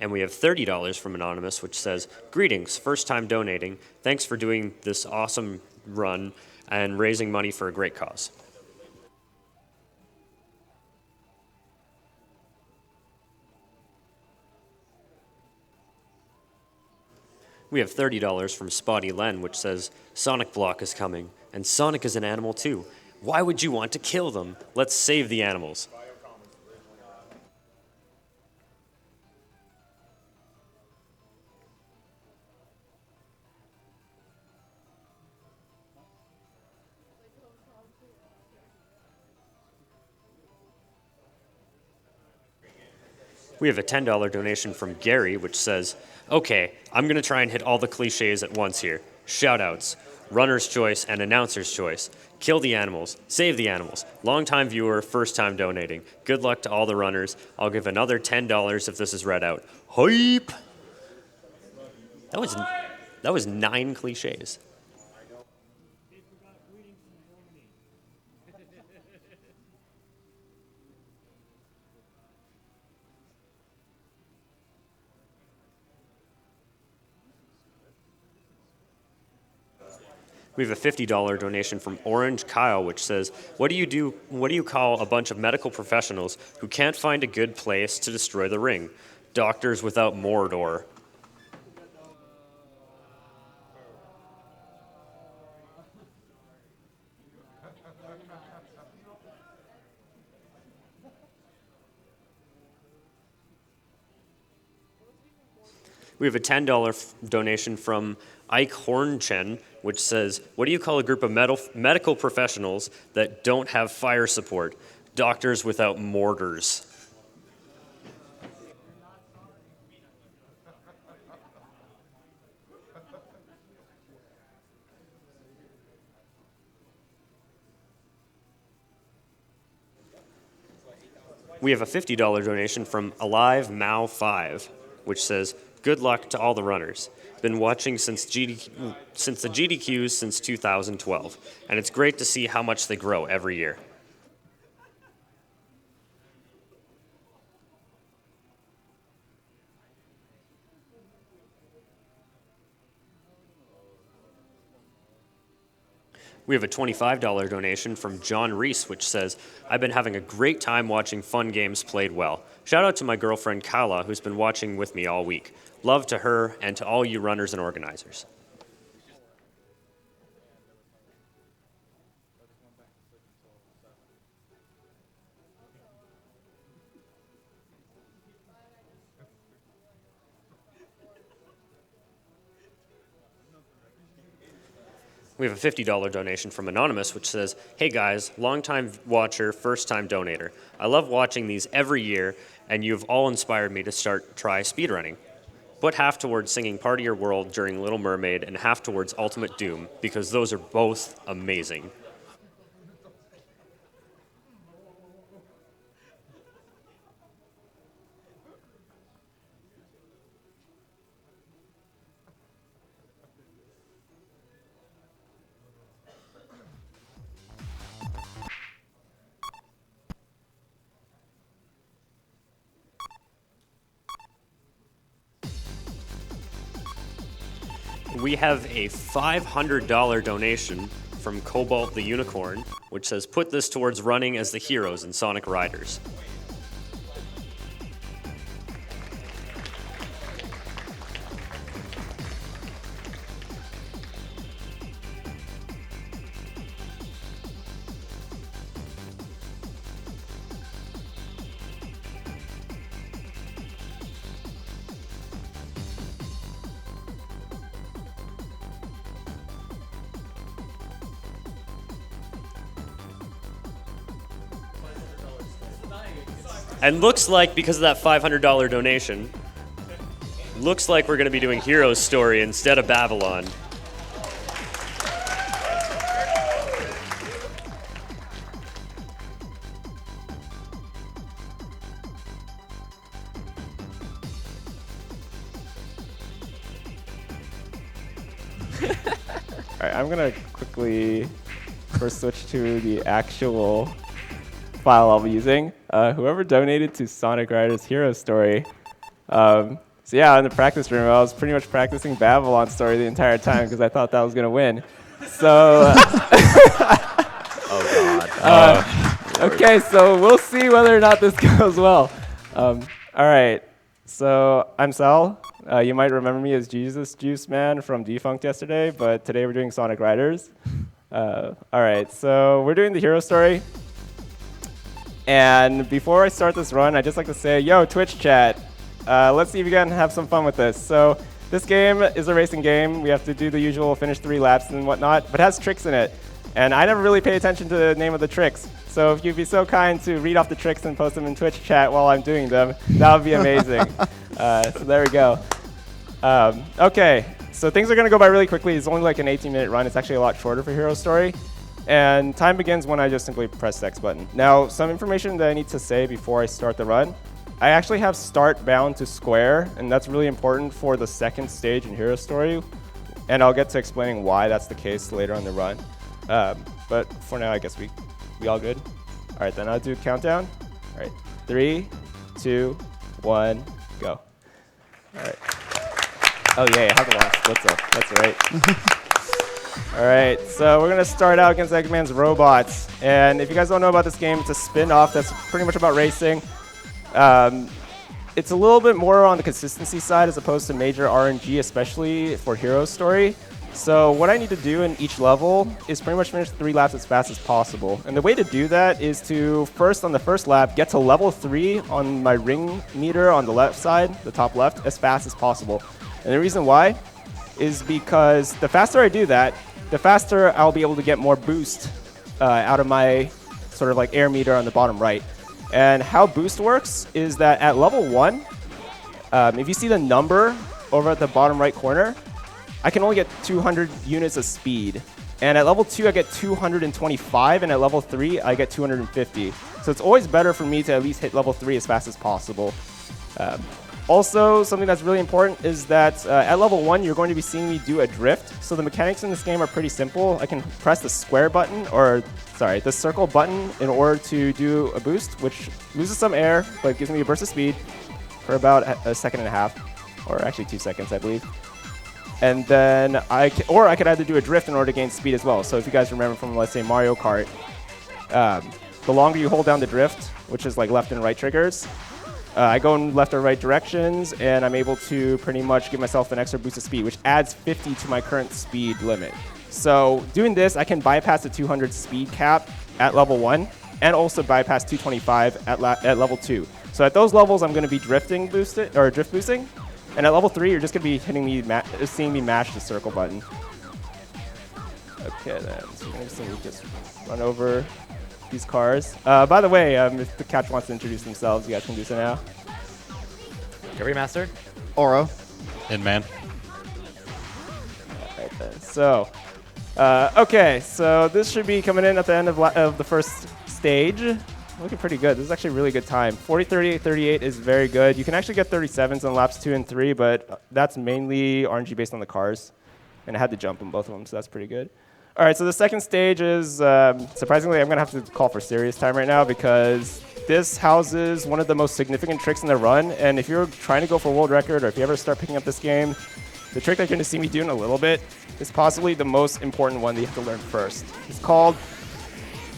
And we have $30 from Anonymous, which says, greetings, first time donating. Thanks for doing this awesome run and raising money for a great cause. We have $30 from Spotty Len, which says, Sonic Block is coming, and Sonic is an animal too. Why would you want to kill them? Let's save the animals. We have a $10 donation from Gary, which says, okay, I'm going to try and hit all the cliches at once here. Shoutouts, runner's choice and announcer's choice. Kill the animals, save the animals. Long-time viewer, first-time donating. Good luck to all the runners. I'll give another $10 if this is read out. Hype! That was 9 cliches. We have a $50 donation from Orange Kyle, which says, what do you call a bunch of medical professionals who can't find a good place to destroy the ring? Doctors without Mordor. We have a $10 donation from Ike Hornchen, which says, what do you call a group of medical professionals that don't have fire support? Doctors without mortars. We have a $50 donation from Alive Mao 5, which says, good luck to all the runners. Been watching since the GDQs since 2012, and it's great to see how much they grow every year. We have a $25 donation from John Reese, which says, I've been having a great time watching fun games played well. Shout out to my girlfriend Kala, who's been watching with me all week. Love to her and to all you runners and organizers. We have a $50 donation from Anonymous, which says, "Hey guys, longtime watcher, first-time donator. I love watching these every year, and you've all inspired me to try speedrunning. Put half towards singing Part of Your World during Little Mermaid and half towards Ultimate Doom, because those are both amazing." We have a $500 donation from Cobalt the Unicorn, which says, "Put this towards running as the heroes in Sonic Riders." And looks like, because of that $500 donation, looks like we're going to be doing Hero's Story instead of Babylon. All right, I'm gonna quickly first switch to the actual file I'll be using. Whoever donated to Sonic Riders Hero Story. So yeah, in the practice room, I was pretty much practicing Babylon Story the entire time because I thought that was gonna win. So. Oh God. Okay, so we'll see whether or not this goes well. All right, so I'm Sal. You might remember me as Jesus Juice Man from Defunct yesterday, but today we're doing Sonic Riders. All right, so we're doing the hero story. And before I start this run, I'd just like to say, yo, Twitch chat, let's see if we can have some fun with this. So this game is a racing game. We have to do the usual finish 3 laps and whatnot, but it has tricks in it. And I never really pay attention to the name of the tricks. So if you'd be so kind to read off the tricks and post them in Twitch chat while I'm doing them, that would be amazing. So there we go. Okay, so things are going to go by really quickly. It's only like an 18-minute run. It's actually a lot shorter for Hero Story. And time begins when I just simply press the X button. Now, some information that I need to say before I start the run. I actually have start bound to square, and that's really important for the second stage in Hero Story. And I'll get to explaining why that's the case later on the run. But for now, I guess we all good? All right, then I'll do a countdown. All right, 3, 2, 1, go. All right. Oh yeah, how the long splits up. That's right. All right, so we're gonna start out against Eggman's robots. And if you guys don't know about this game, it's a spin-off that's pretty much about racing. It's a little bit more on the consistency side as opposed to major RNG, especially for Hero Story. So what I need to do in each level is pretty much finish 3 laps as fast as possible. And the way to do that is to first, on the first lap, get to level 3 on my ring meter on the left side, the top left, as fast as possible. And the reason why is because the faster I do that, the faster I'll be able to get more boost out of my sort of like air meter on the bottom right. And how boost works is that at level 1, if you see the number over at the bottom right corner, I can only get 200 units of speed. And at level 2, I get 225, and at level 3, I get 250. So it's always better for me to at least hit level 3 as fast as possible. Also, something that's really important is that at level 1, you're going to be seeing me do a drift. So the mechanics in this game are pretty simple. I can press the square button, or sorry, the circle button in order to do a boost, which loses some air, but gives me a burst of speed for about a second and a half, or actually 2 seconds, I believe. And then I could either do a drift in order to gain speed as well. So if you guys remember from, let's say, Mario Kart, the longer you hold down the drift, which is like left and right triggers, I go in left or right directions, and I'm able to pretty much give myself an extra boost of speed, which adds 50 to my current speed limit. So doing this, I can bypass the 200 speed cap at level 1, and also bypass 225 at level 2. So at those levels, I'm going to be drift boosting. And at level 3, you're just going to be seeing me mash the circle button. Okay, then. So we're going to just run over these cars. By the way, if the catch wants to introduce themselves, you guys can do so now. Every master. Oro. Inman. Right then. So, okay, so this should be coming in at the end of the first stage. Looking pretty good. This is actually a really good time. 40, 38, 38 is very good. You can actually get 37s on laps 2 and 3, but that's mainly RNG based on the cars. And I had to jump in both of them, so that's pretty good. All right, so the second stage is, surprisingly, I'm going to have to call for serious time right now because this houses one of the most significant tricks in the run. And if you're trying to go for a world record or if you ever start picking up this game, the trick that you're going to see me do in a little bit is possibly the most important one that you have to learn first. It's called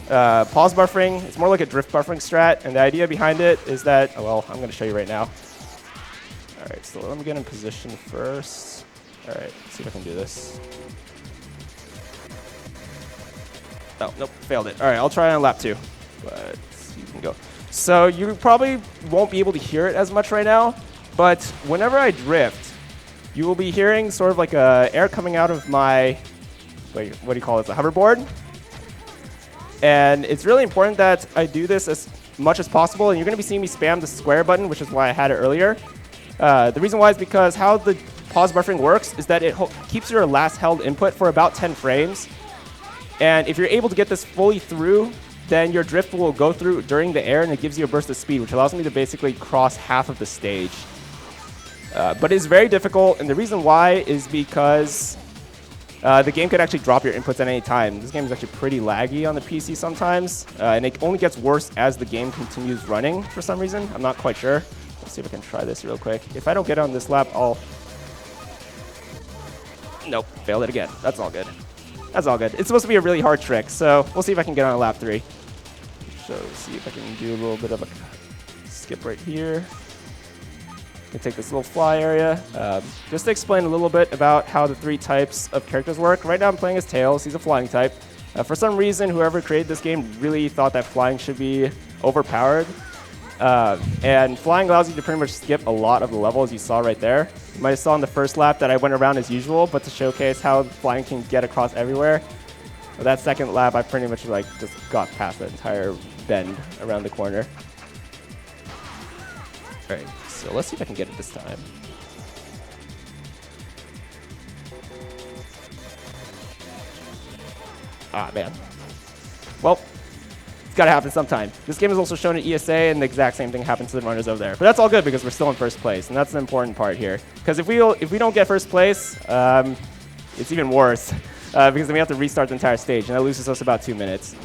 pause buffering. It's more like a drift buffering strat, and the idea behind it is that, oh, well, I'm going to show you right now. All right, so let me get in position first. All right, let's see if I can do this. Oh, nope, failed it. All right, I'll try on lap 2, but you can go. So you probably won't be able to hear it as much right now, but whenever I drift, you will be hearing sort of like air coming out of my, wait, what do you call it, the hoverboard? And it's really important that I do this as much as possible, and you're going to be seeing me spam the square button, which is why I had it earlier. The reason why is because how the pause buffering works is that it keeps your last held input for about 10 frames. And if you're able to get this fully through, then your drift will go through during the air, and it gives you a burst of speed, which allows me to basically cross half of the stage. But it's very difficult, and the reason why is because the game could actually drop your inputs at any time. This game is actually pretty laggy on the PC sometimes, and it only gets worse as the game continues running for some reason. I'm not quite sure. Let's see if I can try this real quick. If I don't get on this lap, I'll... Nope, failed it again. That's all good. That's all good. It's supposed to be a really hard trick, so we'll see if I can get on lap 3. So let's see if I can do a little bit of a skip right here. I take this little fly area. Just to explain a little bit about how the 3 types of characters work. Right now I'm playing as Tails. He's a flying type. For some reason, whoever created this game really thought that flying should be overpowered. And flying allows you to pretty much skip a lot of the level, as you saw right there. You might have saw in the first lap that I went around as usual, but to showcase how flying can get across everywhere. That second lap, I pretty much like just got past the entire bend around the corner. All right, so let's see if I can get it this time. Ah, man. Well, it's got to happen sometime. This game is also shown in ESA, and the exact same thing happened to the runners over there. But that's all good because we're still in first place, and that's the important part here. Because if we don't get first place, it's even worse because then we have to restart the entire stage, and that loses us about 2 minutes.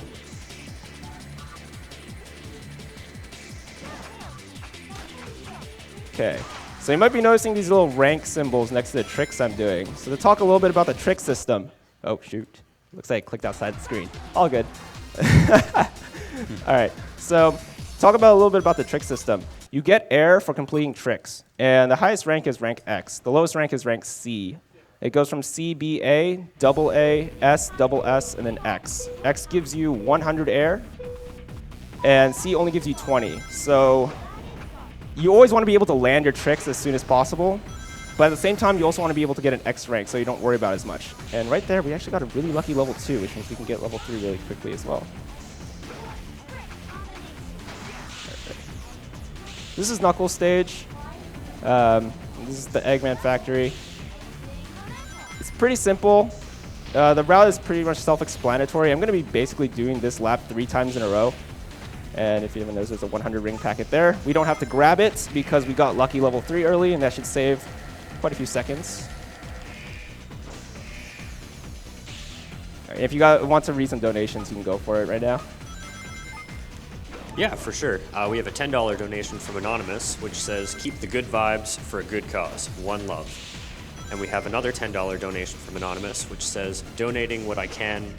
Okay, so you might be noticing these little rank symbols next to the tricks I'm doing. So to talk a little bit about the trick system. Oh, shoot. Looks like I clicked outside the screen. All good. All right, so talk about a little bit about the trick system. You get air for completing tricks, and the highest rank is rank X. The lowest rank is rank C. It goes from C, B, A, double A, S, double S, and then X. X gives you 100 air, and C only gives you 20. So you always want to be able to land your tricks as soon as possible, but at the same time, you also want to be able to get an X rank so you don't worry about it as much. And right there, we actually got a really lucky level 2, which means we can get level 3 really quickly as well. This is Knuckles stage. This is the Eggman factory. It's pretty simple. The route is pretty much self-explanatory. I'm going to be basically doing this lap 3 times in a row. And if you haven't noticed, there's a 100 ring packet there. We don't have to grab it because we got lucky level 3 early, and that should save quite a few seconds. Right, if you want to read some donations, you can go for it right now. Yeah, for sure. We have a $10 donation from Anonymous, which says, keep the good vibes for a good cause. One love. And we have another $10 donation from Anonymous, which says, donating what I can.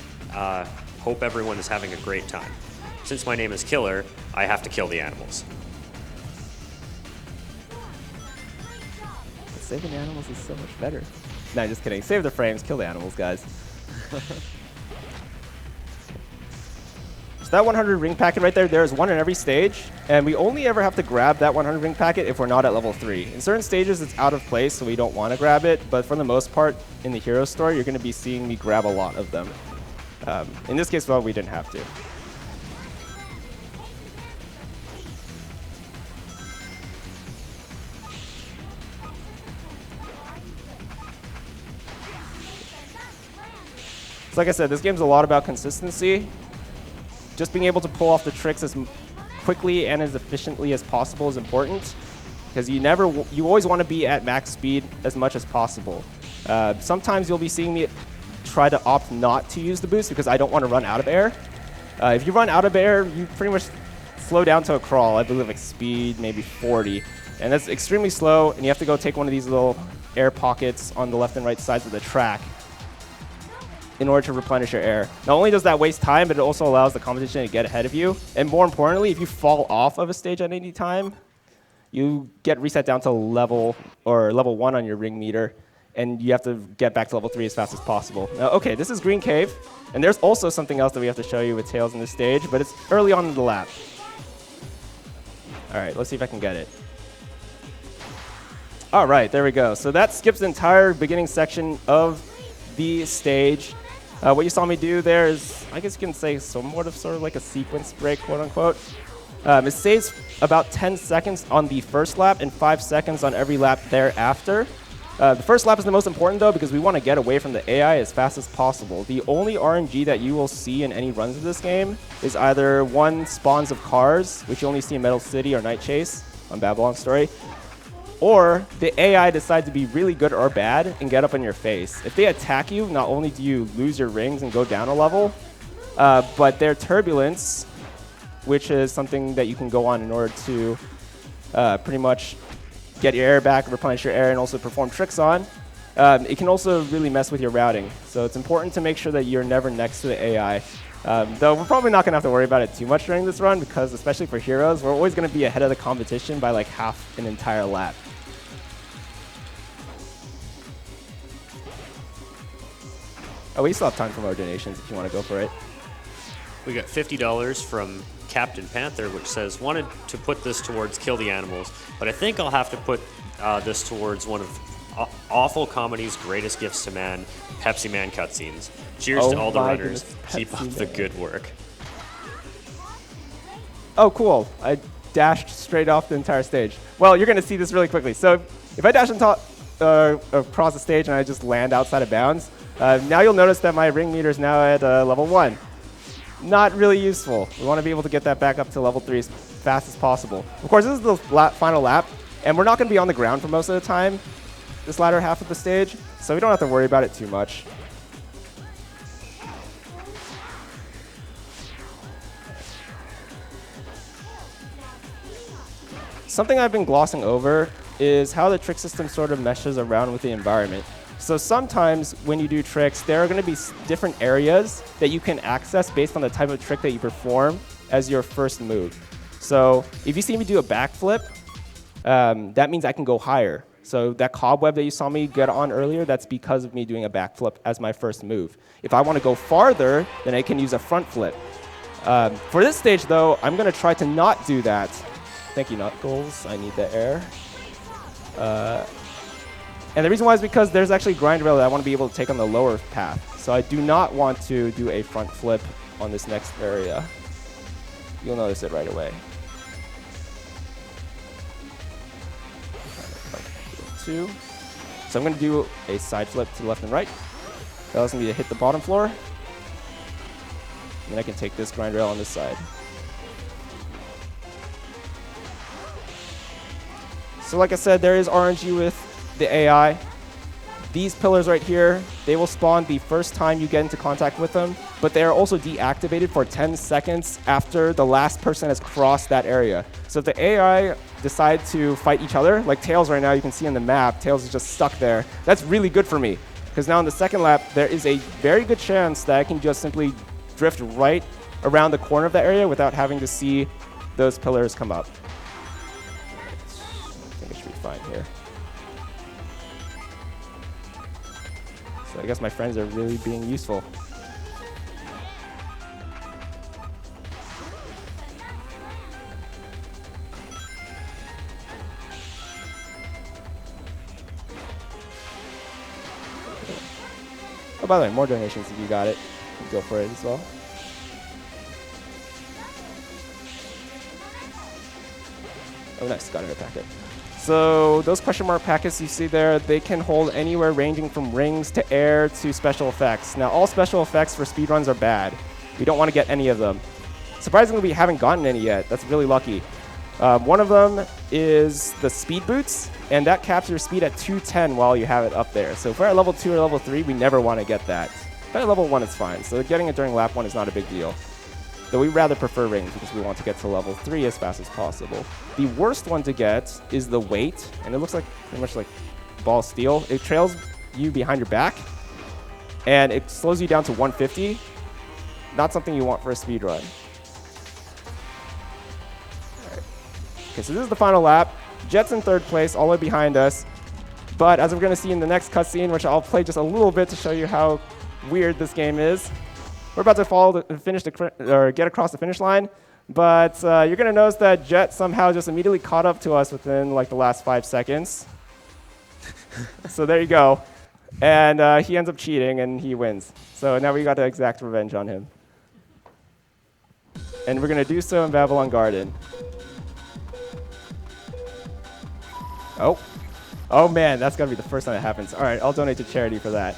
Hope everyone is having a great time. Since my name is Killer, I have to kill the animals. Saving animals is so much better. No, just kidding. Save the frames, kill the animals, guys. So that 100 ring packet right there, there's one in every stage, and we only ever have to grab that 100 ring packet if we're not at level 3. In certain stages, it's out of place, so we don't want to grab it, but for the most part, in the hero store, you're going to be seeing me grab a lot of them. In this case, well, we didn't have to. So like I said, this game's a lot about consistency. Just being able to pull off the tricks as quickly and as efficiently as possible is important, because you always want to be at max speed as much as possible. Sometimes you'll be seeing me try to opt not to use the boost because I don't want to run out of air. If you run out of air, you pretty much slow down to a crawl. I believe like speed maybe 40, and that's extremely slow. And you have to go take one of these little air pockets on the left and right sides of the track in order to replenish your air. Not only does that waste time, but it also allows the competition to get ahead of you. And more importantly, if you fall off of a stage at any time, you get reset down to level 1 on your ring meter, and you have to get back to level 3 as fast as possible. Now, okay, this is Green Cave, and there's also something else that we have to show you with Tails in this stage, but it's early on in the lap. All right, let's see if I can get it. All right, there we go. So that skips the entire beginning section of the stage. What you saw me do there is, I guess you can say, sort of like a sequence break, quote unquote. It saves about 10 seconds on the first lap and 5 seconds on every lap thereafter. The first lap is the most important, though, because we want to get away from the AI as fast as possible. The only RNG that you will see in any runs of this game is either one, spawns of cars, which you only see in Metal City or Night Chase on Babylon Story, or the AI decides to be really good or bad and get up in your face. If they attack you, not only do you lose your rings and go down a level, but their turbulence, which is something that you can go on in order to pretty much get your air back, replenish your air, and also perform tricks on, it can also really mess with your routing. So it's important to make sure that you're never next to the AI. Though we're probably not going to have to worry about it too much during this run, because especially for heroes, we're always going to be ahead of the competition by like half an entire lap. Oh, we still have time for more donations if you want to go for it. We got $50 from Captain Panther, which says, wanted to put this towards Kill the Animals, but I think I'll have to put this towards one of awful comedy's greatest gifts to man, Pepsi Man cutscenes. Cheers to all the runners. Keep up the good work. Oh, cool. I dashed straight off the entire stage. Well, you're going to see this really quickly. So if I dash across the stage and I just land outside of bounds, now you'll notice that my ring meter is now at level 1. Not really useful. We want to be able to get that back up to level 3 as fast as possible. Of course, this is the final lap, and we're not going to be on the ground for most of the time, this latter half of the stage, so we don't have to worry about it too much. Something I've been glossing over is how the trick system sort of meshes around with the environment. So sometimes when you do tricks, there are going to be different areas that you can access based on the type of trick that you perform as your first move. So if you see me do a backflip, that means I can go higher. So that cobweb that you saw me get on earlier, that's because of me doing a backflip as my first move. If I want to go farther, then I can use a front flip. For this stage, though, I'm going to try to not do that. Thank you, Knuckles. I need the air. And the reason why is because there's actually grind rail that I want to be able to take on the lower path. So I do not want to do a front flip on this next area. You'll notice it right away. 2. So I'm going to do a side flip to the left and right. That allows me to hit the bottom floor. And then I can take this grind rail on this side. So like I said, there is RNG with the AI. These pillars right here, they will spawn the first time you get into contact with them, but they are also deactivated for 10 seconds after the last person has crossed that area. So if the AI decide to fight each other, like Tails right now, you can see on the map, Tails is just stuck there. That's really good for me, because now in the second lap, there is a very good chance that I can just simply drift right around the corner of that area without having to see those pillars come up. I think it should be fine here. So I guess my friends are really being useful. Oh, by the way, more donations if you got it. Go for it as well. Oh, nice. Got it, a packet. So those question mark packets you see there, they can hold anywhere ranging from rings to air to special effects. Now, all special effects for speedruns are bad. We don't want to get any of them. Surprisingly, we haven't gotten any yet. That's really lucky. One of them is the speed boots, and that caps your speed at 210 while you have it up there. So if we're at level 2 or level 3, we never want to get that. But at level 1, it's fine. So getting it during lap 1 is not a big deal. Though we rather prefer rings because we want to get to level 3 as fast as possible. The worst one to get is the weight, and it looks like pretty much like ball steel. It trails you behind your back, and it slows you down to 150. Not something you want for a speed run. Okay, so this is the final lap. Jet's in 3rd place, all the way behind us. But as we're going to see in the next cutscene, which I'll play just a little bit to show you how weird this game is, we're about to get across the finish line. But you're going to notice that Jet somehow just immediately caught up to us within like the last 5 seconds. So there you go. And he ends up cheating, and he wins. So now we got to exact revenge on him. And we're going to do so in Babylon Garden. Oh. Oh, man, that's got to be the first time it happens. All right, I'll donate to charity for that.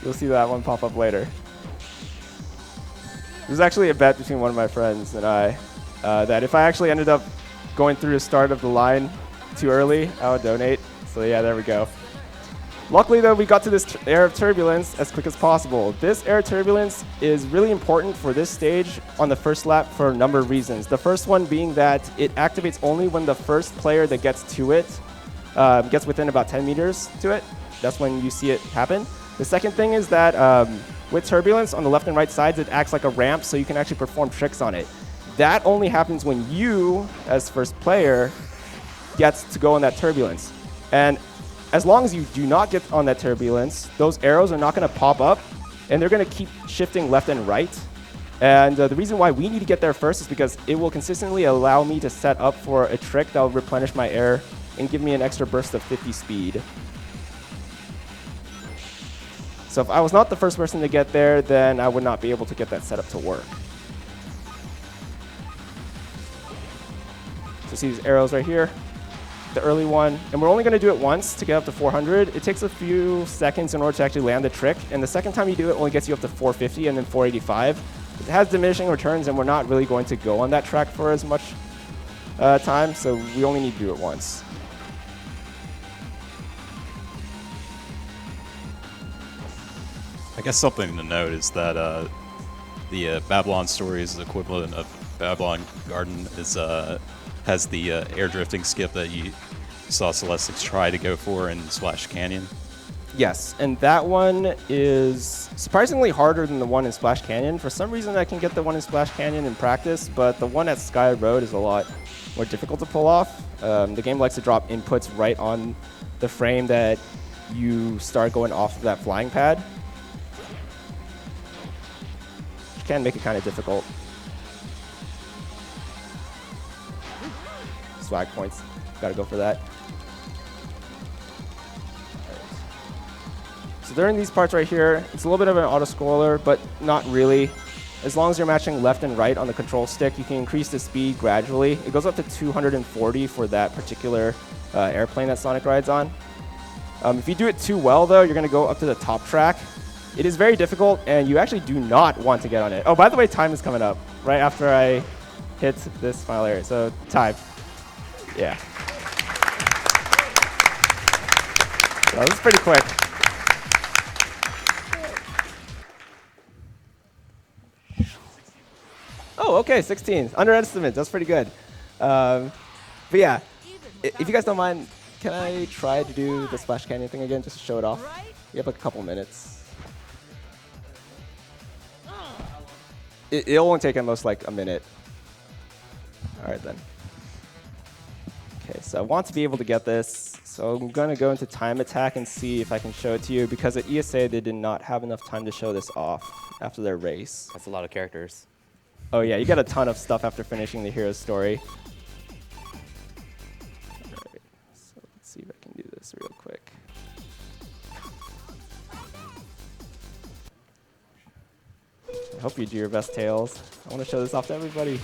You'll see that one pop up later. There's actually a bet between one of my friends and I that if I actually ended up going through the start of the line too early, I would donate. So yeah, there we go. Luckily, though, we got to this air of turbulence as quick as possible. This air of turbulence is really important for this stage on the first lap for a number of reasons. The first one being that it activates only when the first player that gets to it gets within about 10 meters to it. That's when you see it happen. The second thing is that with turbulence on the left and right sides, it acts like a ramp, so you can actually perform tricks on it. That only happens when you, as first player, gets to go on that turbulence. And as long as you do not get on that turbulence, those arrows are not going to pop up, and they're going to keep shifting left and right. And the reason why we need to get there first is because it will consistently allow me to set up for a trick that will replenish my air and give me an extra burst of 50 speed. So if I was not the first person to get there, then I would not be able to get that setup to work. So see these arrows right here? The early one, and we're only going to do it once to get up to 400. It takes a few seconds in order to actually land the trick, and the second time you do it only gets you up to 450 and then 485. It has diminishing returns, and we're not really going to go on that track for as much time, so we only need to do it once. I guess something to note is that the Babylon Stories equivalent of Babylon Garden is has the air drifting skip that you saw Celestics try to go for in Splash Canyon. Yes, and that one is surprisingly harder than the one in Splash Canyon. For some reason, I can get the one in Splash Canyon in practice, but the one at Sky Road is a lot more difficult to pull off. The game likes to drop inputs right on the frame that you start going off of that flying pad, which can make it kind of difficult. Swag points. Gotta go for that. So during these parts right here, it's a little bit of an auto-scroller, but not really. As long as you're matching left and right on the control stick, you can increase the speed gradually. It goes up to 240 for that particular airplane that Sonic rides on. If you do it too well, though, you're going to go up to the top track. It is very difficult, and you actually do not want to get on it. Oh, by the way, time is coming up right after I hit this final area. So time. Yeah. So this is pretty quick. Oh, okay, 16. Underestimate. That's pretty good. But yeah, if you guys don't mind, can I try to do the Splash Canyon thing again, just to show it off? We have like a couple minutes. It'll only take at most like a minute. All right, then. Okay, so I want to be able to get this. So I'm going to go into Time Attack and see if I can show it to you, because at ESA, they did not have enough time to show this off after their race. That's a lot of characters. Oh yeah, you get a ton of stuff after finishing the hero's story. Right. I hope you do your best, Tails. I want to show this off to everybody.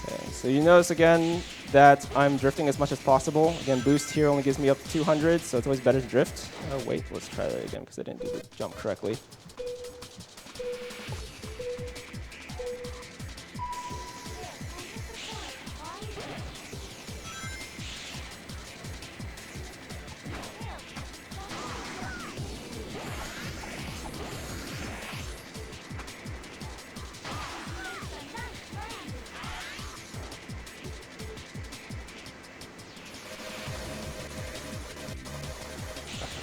Okay, so you notice again that I'm drifting as much as possible. Again, boost here only gives me up to 200, so it's always better to drift. Oh wait, let's try that again because I didn't do the jump correctly.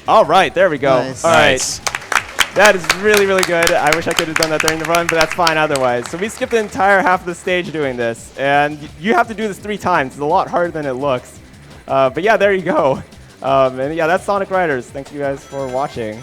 All right, there we go. Nice. All right. Nice. That is really, really good. I wish I could have done that during the run, but that's fine otherwise. So we skipped the entire half of the stage doing this, and you have to do this 3 times. It's a lot harder than it looks. But yeah, there you go. And yeah, that's Sonic Riders. Thank you guys for watching.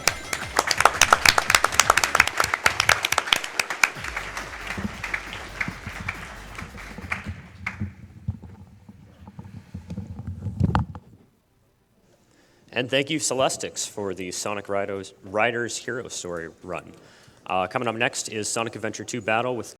And thank you, Celestics, for the Sonic Riders Hero Story run. Coming up next is Sonic Adventure 2 Battle with